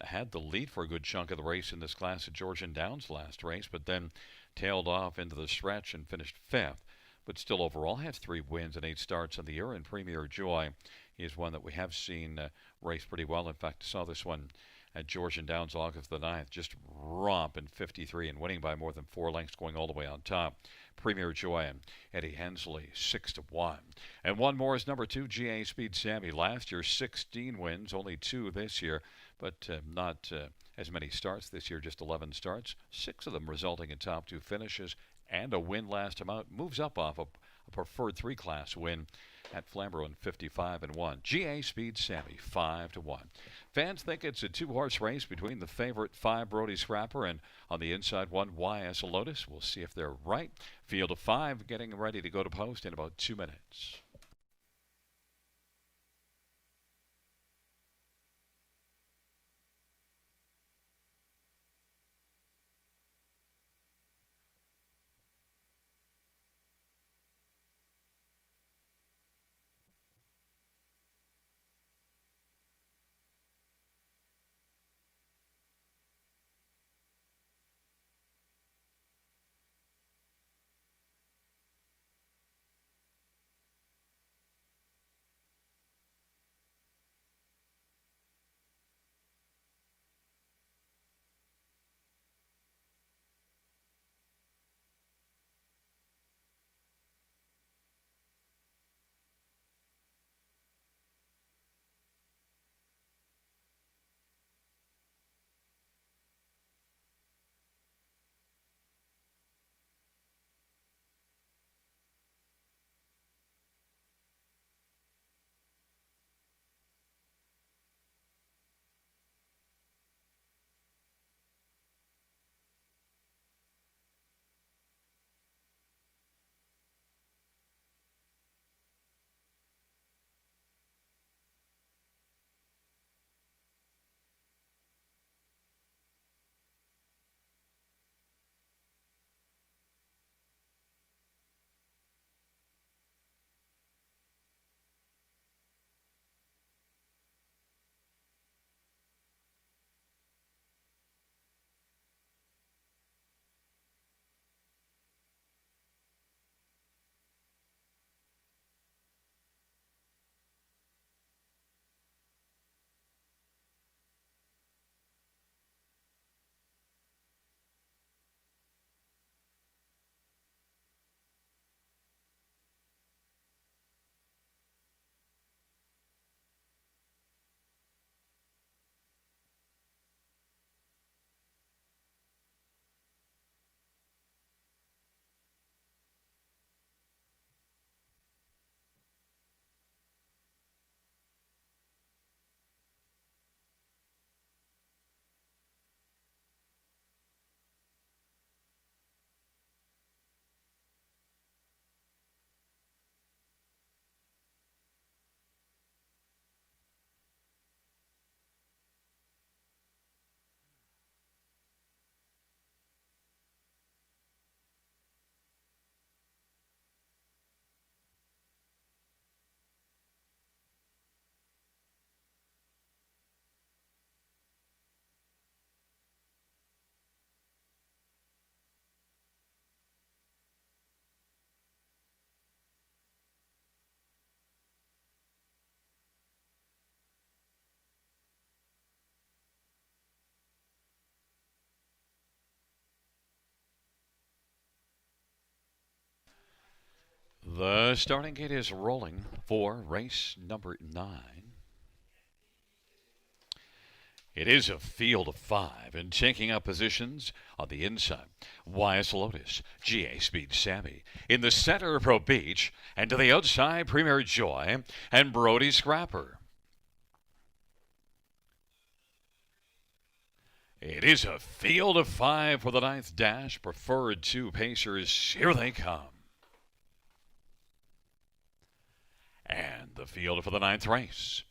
had the lead for a good chunk of the race in this class at Georgian Downs last race, but then tailed off into the stretch and finished 5th. But still overall has 3 wins and 8 starts on the year, and Premier Joy is one that we have seen race pretty well. In fact, I saw this one at Georgian Downs August the 9th, just romp in 53 and winning by more than 4 lengths, going all the way on top. Premier Joy and Eddie Hensley, 6-1. And one more is number 2, GA Speed Sammy. Last year, 16 wins, only 2 this year, but not as many starts this year, just 11 starts. 6 of them resulting in top 2 finishes and a win last time out. Moves up off a preferred 3 class win at Flamborough in 55-1. GA Speed Sammy, 5-1. Fans think it's a 2-horse race between the favorite 5 Brody Scrapper and on the inside 1 YS Lotus. We'll see if they're right. Field of 5 getting ready to go to post in about 2 minutes. The starting gate is rolling for race number 9. It is a field of 5, and taking up positions on the inside, YS Lotus, GA Speed Sammy. In the center, Pro Beach, and to the outside, Premier Joy and Brody Scrapper. It is a field of 5 for the 9th dash. Preferred 2 pacers. Here they come. And the field for the 9th race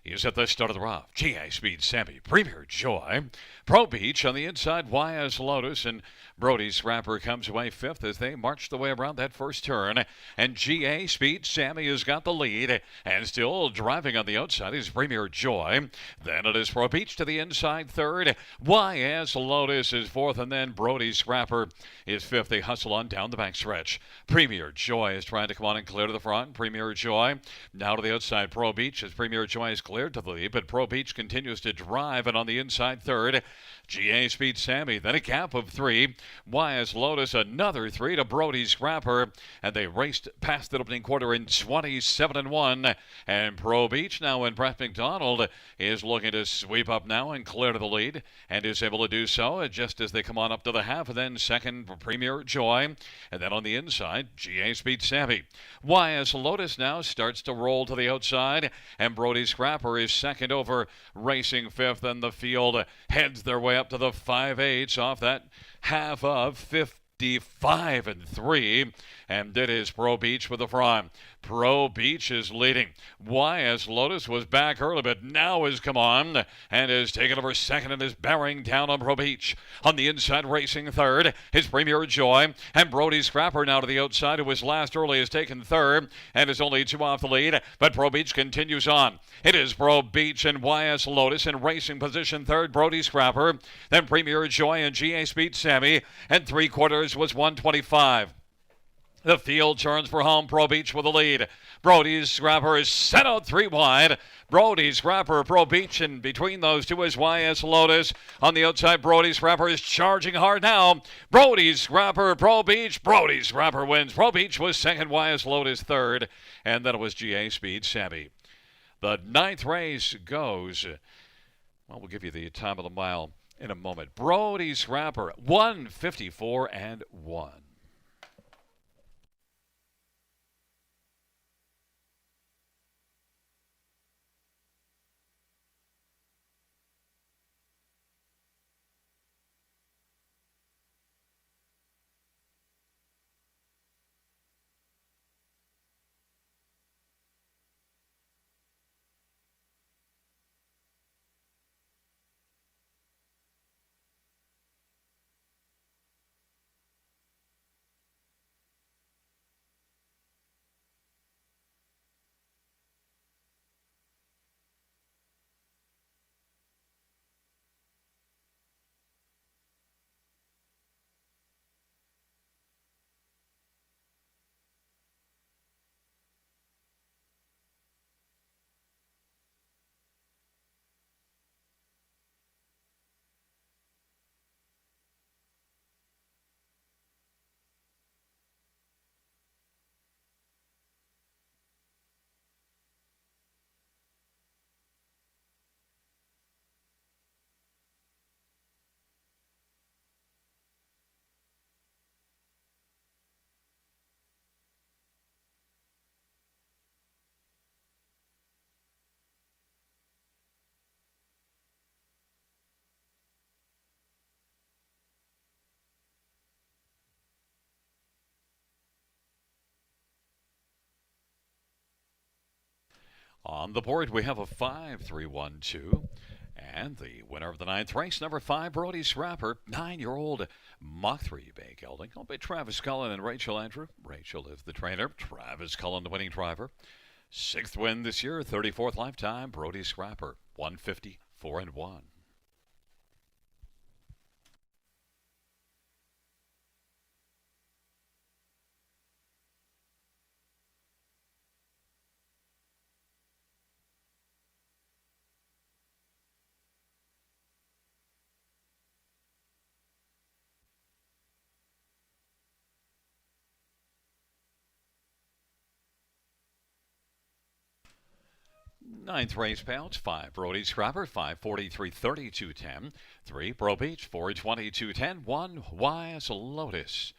is at the start of the rough. GA Speed Sammy, Premier Joy, Pro Beach on the inside, YS Lotus, and Brody Scrapper comes away 5th as they march the way around that first turn. And GA Speed Sammy has got the lead, and still driving on the outside is Premier Joy. Then it is Pro Beach to the inside 3rd. YS Lotus is 4th, and then Brody Scrapper is 5th. They hustle on down the backstretch. Premier Joy is trying to come on and clear to the front. Premier Joy now to the outside. Pro Beach as Premier Joy is cleared to the lead, but Pro Beach continues to drive, and on the inside 3rd, GA Speed Sammy. Then a gap of 3. YS Lotus another 3 to Brody Scrapper, and they raced past the opening quarter in 27-1. And Pro Beach now, when Brett McDonald is looking to sweep up now and clear to the lead, and is able to do so just as they come on up to the half. And then second, Premier Joy, and then on the inside, GA Speed Sammy. YS Lotus now starts to roll to the outside, and Brody Scrapper is second over Racing 5th, and the field heads their way up to the 5/8 off that half of 55-3, and it is Pro Beach with the front. Pro Beach is leading. YS Lotus was back early, but now has come on and has taken over second and is bearing down on Pro Beach. On the inside, racing 3rd is Premier Joy, and Brody Scrapper now to the outside, who was last early, has taken 3rd and is only 2 off the lead, but Pro Beach continues on. It is Pro Beach and YS Lotus in racing position 3rd, Brody Scrapper, then Premier Joy and GA Speed Sammy, and 3/4 was 125. The field turns for home. Pro Beach with the lead. Brody Scrapper is set out 3 wide. Brody Scrapper, Pro Beach, and between those two is YS Lotus. On the outside, Brody Scrapper is charging hard now. Brody Scrapper, Pro Beach. Brody Scrapper wins. Pro Beach was second, YS Lotus 3rd, and then it was GA Speed Sammy. The 9th race goes, well, we'll give you the time of the mile in a moment. Brody Scrapper, 1:54-1. On the board, we have a 5-3-1-2. And the winner of the 9th race, number 5, Brody Scrapper, 9-year-old Mach 3 Bay Gelding, owned by Travis Cullen and Rachel Andrew. Rachel is the trainer. Travis Cullen, the winning driver. 6th win this year, 34th lifetime. Brody Scrapper, 1:54-1. Ninth race pouch, 5 Brody Scrapper, 543 3210. 3 Pro Beach, 420 210. 1 Wise Lotus,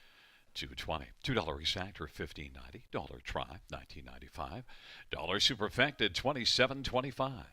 220. $2 exactor, $15.90. Dollar try, $19.95. Dollar superfected, $27.25.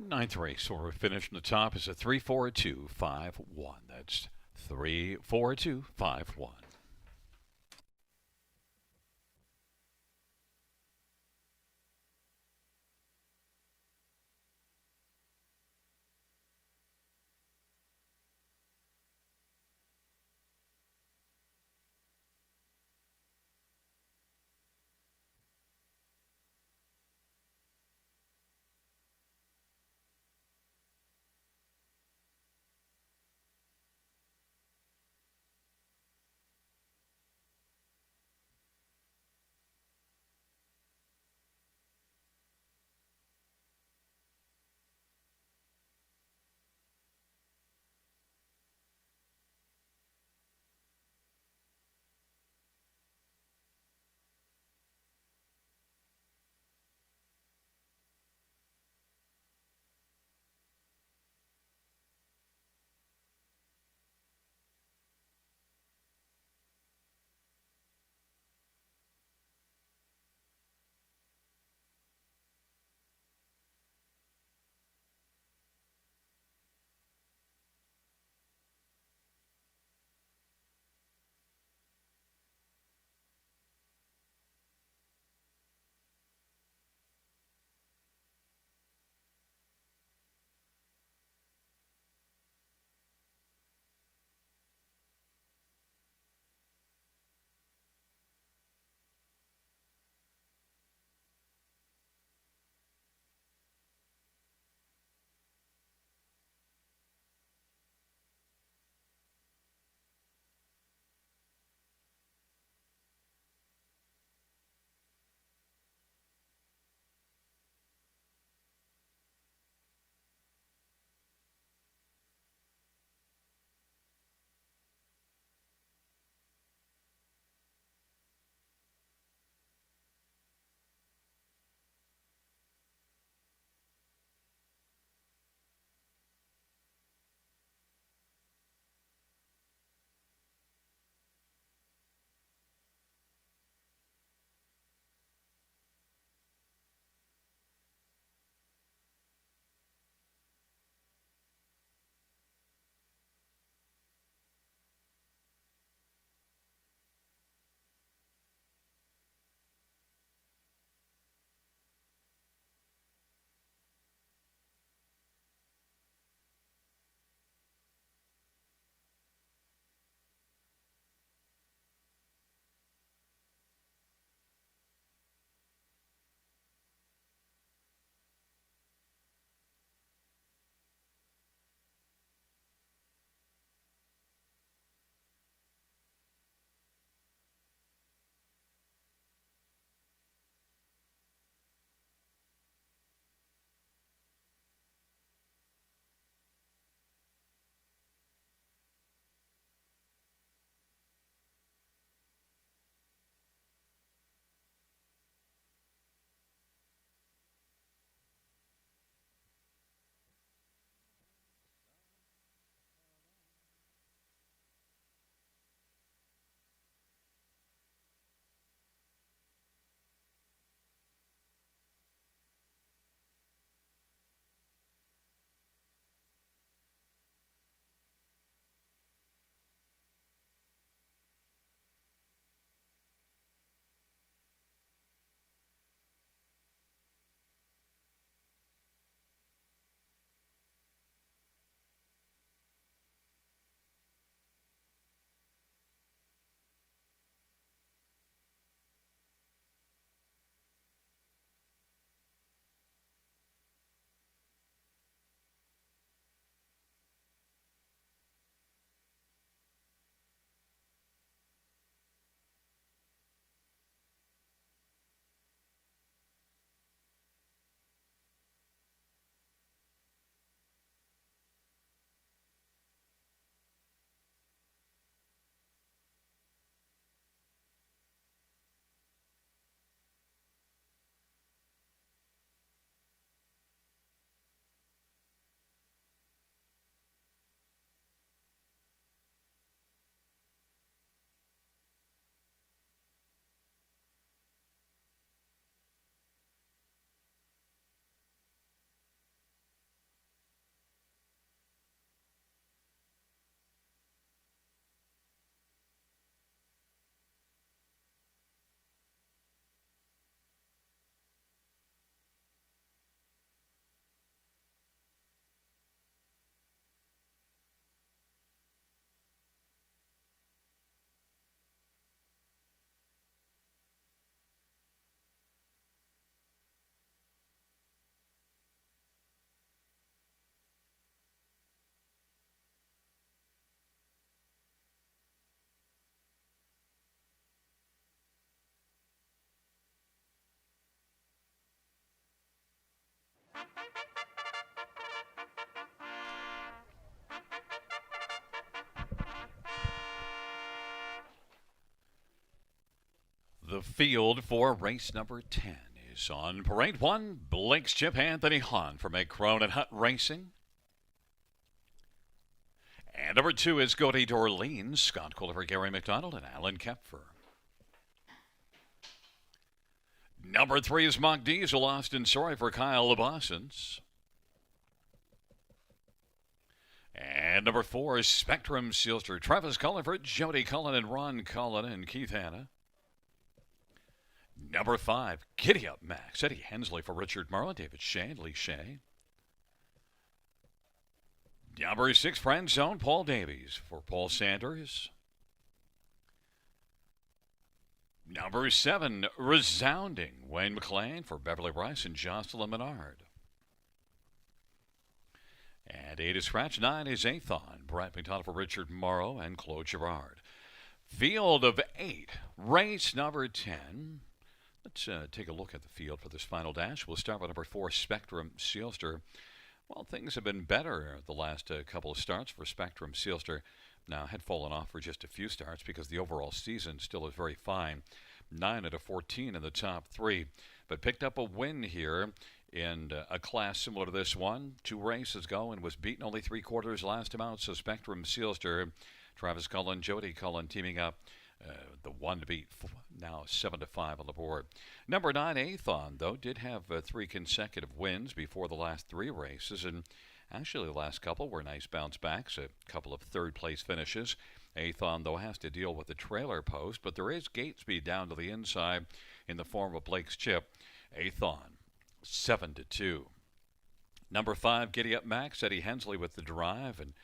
Ninth race order finish in the top is a 3-4-2-5-1. That's 3-4-2-5-1. The field for race number 10 is on parade 1. Blake's Chip Anthony Hahn from a Cronin Hutt Racing. And number 2 is Goody Dorleen, Scott Culliver, Gary McDonald, and Alan Kepfer. Number 3 is Mock Diesel, Austin Sorry for Kyle LeBossens. And number 4 is Spectrum Sealster, Travis Culliver, Jody Cullen, and Ron Cullen, and Keith Hanna. Number 5, Giddy Up Max, Eddie Hensley for Richard Morrow, David Shea, Lee Shea. Number 6, Friend Zone, Paul Davies for Paul Sanders. Number 7, Resounding, Wayne McLean for Beverly Rice and Jocelyn Menard. And 8 is Scratch, 9 is Athon, Brett McDonald for Richard Morrow and Claude Girard. Field of 8, race number 10. Let's take a look at the field for this final dash. We'll start with number 4, Spectrum Sealster. Well, things have been better the last couple of starts for Spectrum Sealster. Now, had fallen off for just a few starts because the overall season still is very fine. 9 out of 14 in the top 3, but picked up a win here in a class similar to this one. 2 races ago and was beaten only 3/4 last time out. So Spectrum Sealster, Travis Cullen, Jody Cullen teaming up. The one to beat, now 7-5 on the board. Number 9, Athon, though, did have 3 consecutive wins before the last 3 races, and actually the last couple were nice bounce backs, a couple of third-place finishes. Athon, though, has to deal with the trailer post, but there is gate speed down to the inside in the form of Blake's Chip. Athon, 7-2. Number 5, Giddy Up Max, Eddie Hensley with the drive, and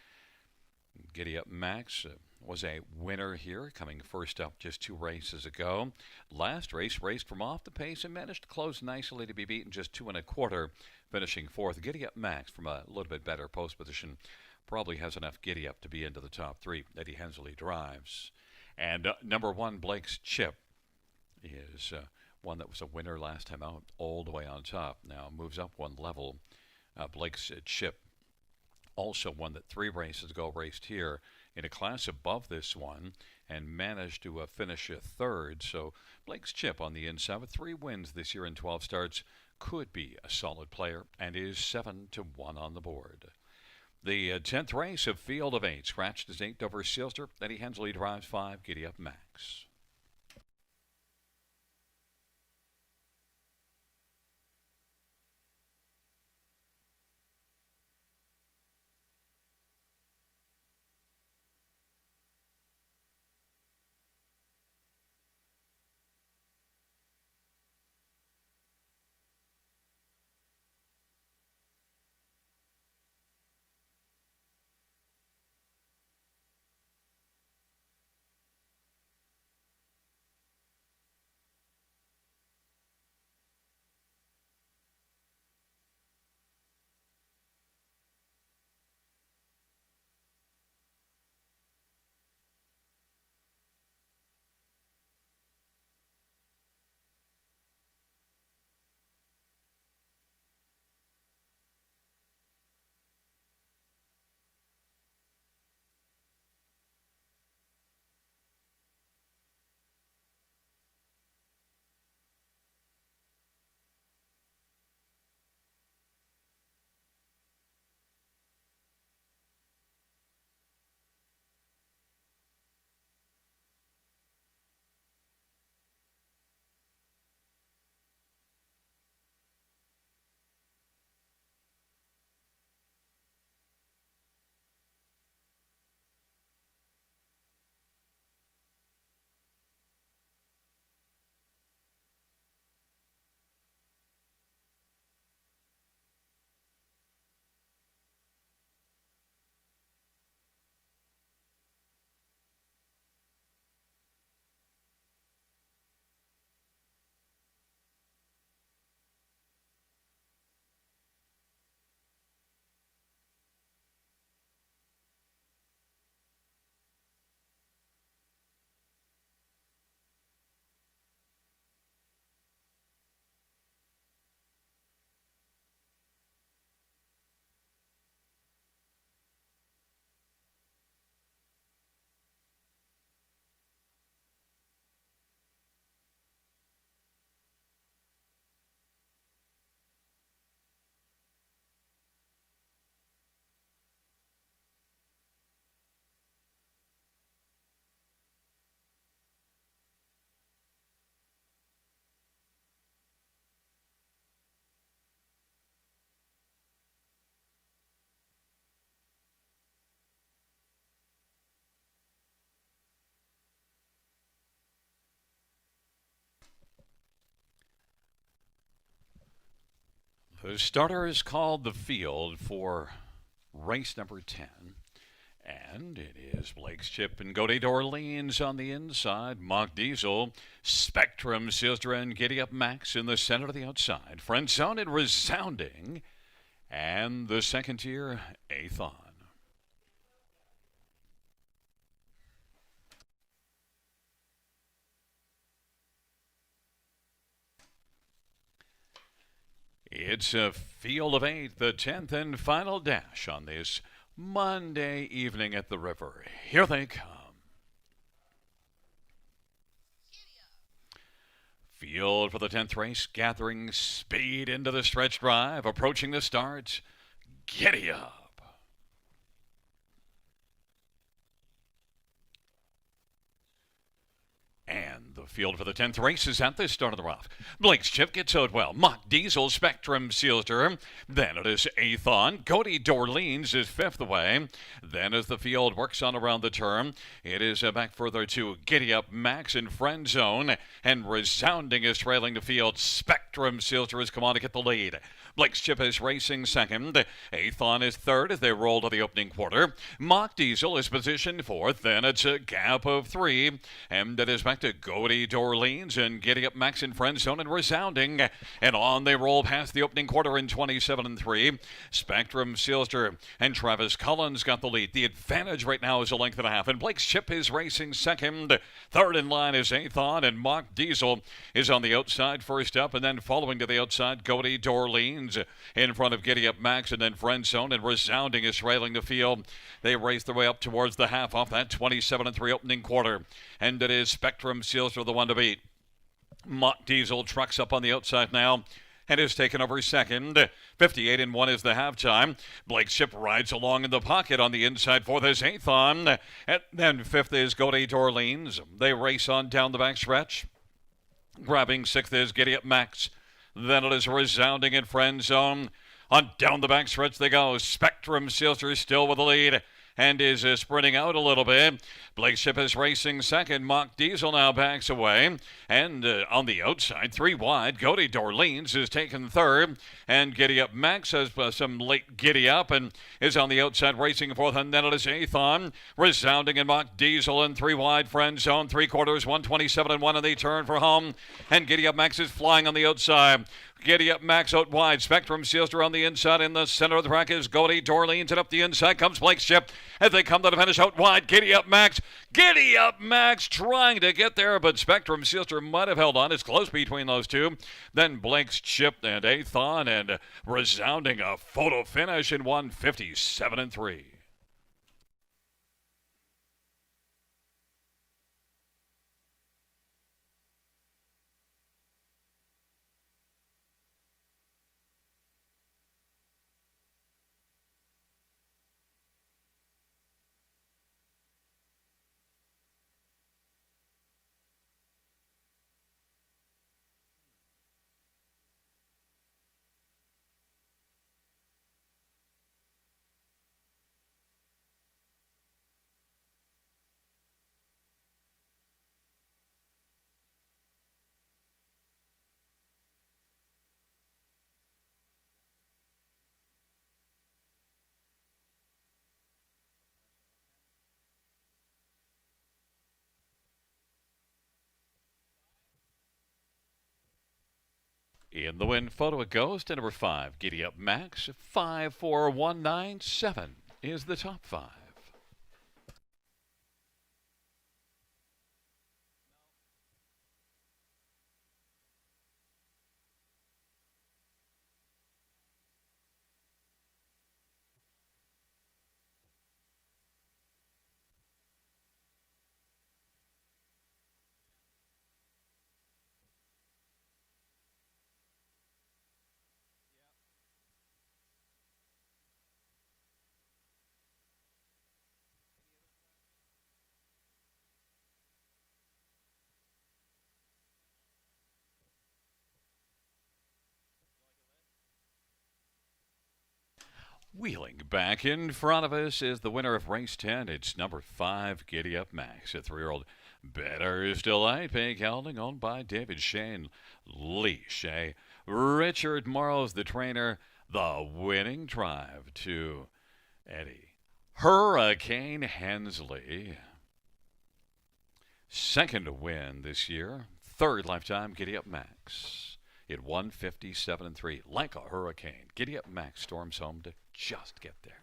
Giddy Up Max was a winner here, coming first up just 2 races ago. Last race, raced from off the pace and managed to close nicely to be beaten just 2 1/4, finishing 4th. Giddy Up Max from a little bit better post position probably has enough giddy up to be into the top 3. Eddie Hensley drives. And number 1, Blake's Chip, is one that was a winner last time out, all the way on top. Now moves up 1 level. Blake's Chip, also one that 3 races ago raced here in a class above this one and managed to finish 3rd. So Blake's Chip on the inside with 3 wins this year in 12 starts could be a solid player and is 7-1 on the board. The 10th race of Field of 8. Scratched is 8 over Sealster. Eddie Hensley drives 5. Giddy Up Max. The starter is called the field for race number 10. And it is Blake's Chip and Goody Dorleans on the inside. Mock Diesel, Spectrum, Sister, and Giddy Up Max in the center to the outside. Friend Zone and Resounding. And the second tier, Athon. It's a field of 8, the 10th and final dash on this Monday evening at the river. Here they come. Field for the 10th race, gathering speed into the stretch drive, approaching the start. Giddy up. And the field for the 10th race is at the start of the rough. Blake's Chip gets out well. Mock Diesel, Spectrum seals her. Then it is Athon. Goody Dorleans is 5th away. Then as the field works on around the turn, it is back further to Giddy Up Max in Friend Zone. And Resounding is trailing the field. Spectrum seals her has come on to get the lead. Blake's Chip is racing second. Athon is third as they roll to the opening quarter. Mock Diesel is positioned fourth. Then it's a gap of 3. And it is back to Goody Dorleans and Giddy Up Max in Friend Zone and Resounding. And on they roll past the opening quarter in 27-3. Spectrum, Sealster, and Travis Collins got the lead. The advantage right now is a length and a half. And Blake's Chip is racing second. Third in line is Athon, and Mock Diesel is on the outside first up. And then following to the outside, Goody Dorleans in front of Giddy Up Max, and then Friend Zone and Resounding is trailing the field. They race their way up towards the half off that 27-3 opening quarter. And it is Spectrum Seals for the one to beat. Mock Diesel trucks up on the outside now and is taken over second. 58-1 is the halftime. Blake's Chip rides along in the pocket on the inside. Fourth is Athon. And then fifth is Goody Dorleans. They race on down the back stretch. Grabbing sixth is Giddy Up Max. Then it is Resounding in Friend Zone. On down the back stretch they go. Spectrum Sealster is still with the lead and is sprinting out a little bit. Blake's Chip is racing second. Mock Diesel now backs away. And on the outside, 3 wide, Goody Dorleans is taken third. And Giddy Up Max has some late giddy up and is on the outside racing fourth. And then it is Athon. Resounding and Mock Diesel in 3 wide. Friend Zone, 3/4, 127-1, and they turn for home. And Giddy Up Max is flying on the outside. Giddy Up Max out wide. Spectrum Sealster on the inside. In the center of the track is Goody Dorleans. And up the inside comes Blake's Chip as they come to the finish out wide. Giddy Up Max. Giddy Up Max trying to get there, but Spectrum Sealster might have held on. It's close between those two. Then Blake's Chip and Athon and Resounding a photo finish in 157-3. In the win photo it goes to number 5, Giddy Up Max. 54197 is the top 5. Wheeling back in front of us is the winner of race 10. It's number 5, Giddy Up Max, a 3-year-old Better's Delight, pink gelding owned by David Shane Leash, a Richard Morrow's the trainer. The winning drive to Eddie Hurricane Hensley. Second win this year. Third lifetime Giddy Up Max. It 157-3. Like a hurricane. Giddy Up Max storms home to just get there.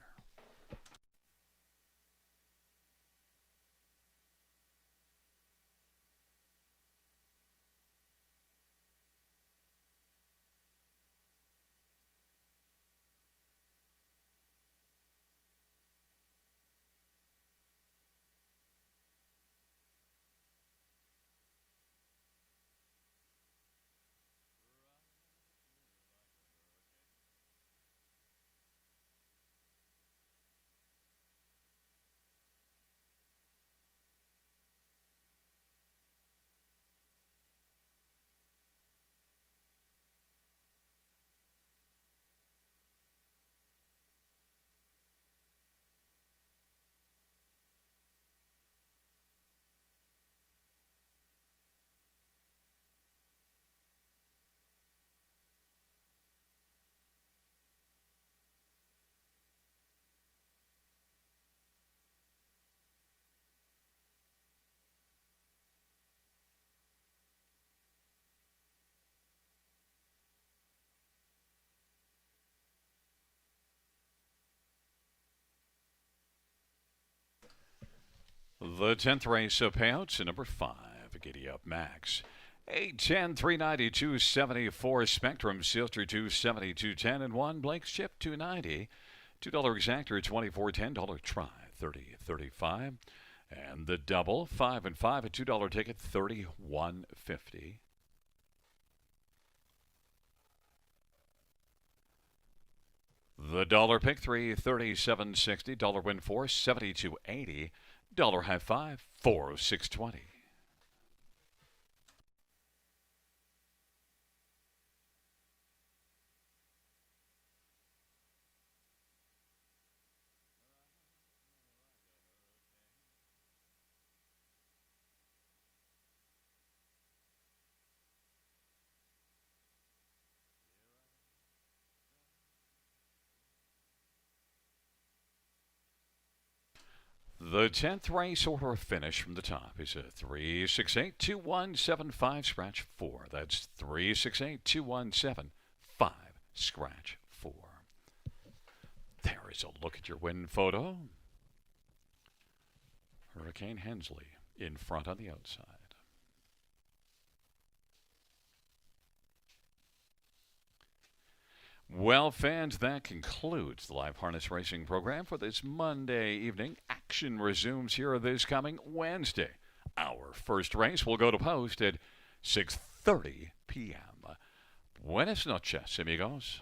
The 10th race of payouts, number 5, Giddy Up Max. 810, 390, 274, Spectrum, Silster, 270, 210, and 1, Blake's Chip, 290, $2 exactor, 24.10, try, 30.35, and the double, 5 and 5, a $2 ticket, 31.50. The dollar pick 3, 37.60, dollar win 4, 72.80. Dollar high 5, 406.20. The 10th race order of finish from the top is a 368-2175 scratch 4. That's 368-2175 scratch 4. There is a look at your win photo. Hurricane Hensley in front on the outside. Well, fans, that concludes the live harness racing program for this Monday evening. Action resumes here this coming Wednesday. Our first race will go to post at 6:30 p.m. Buenas noches, amigos.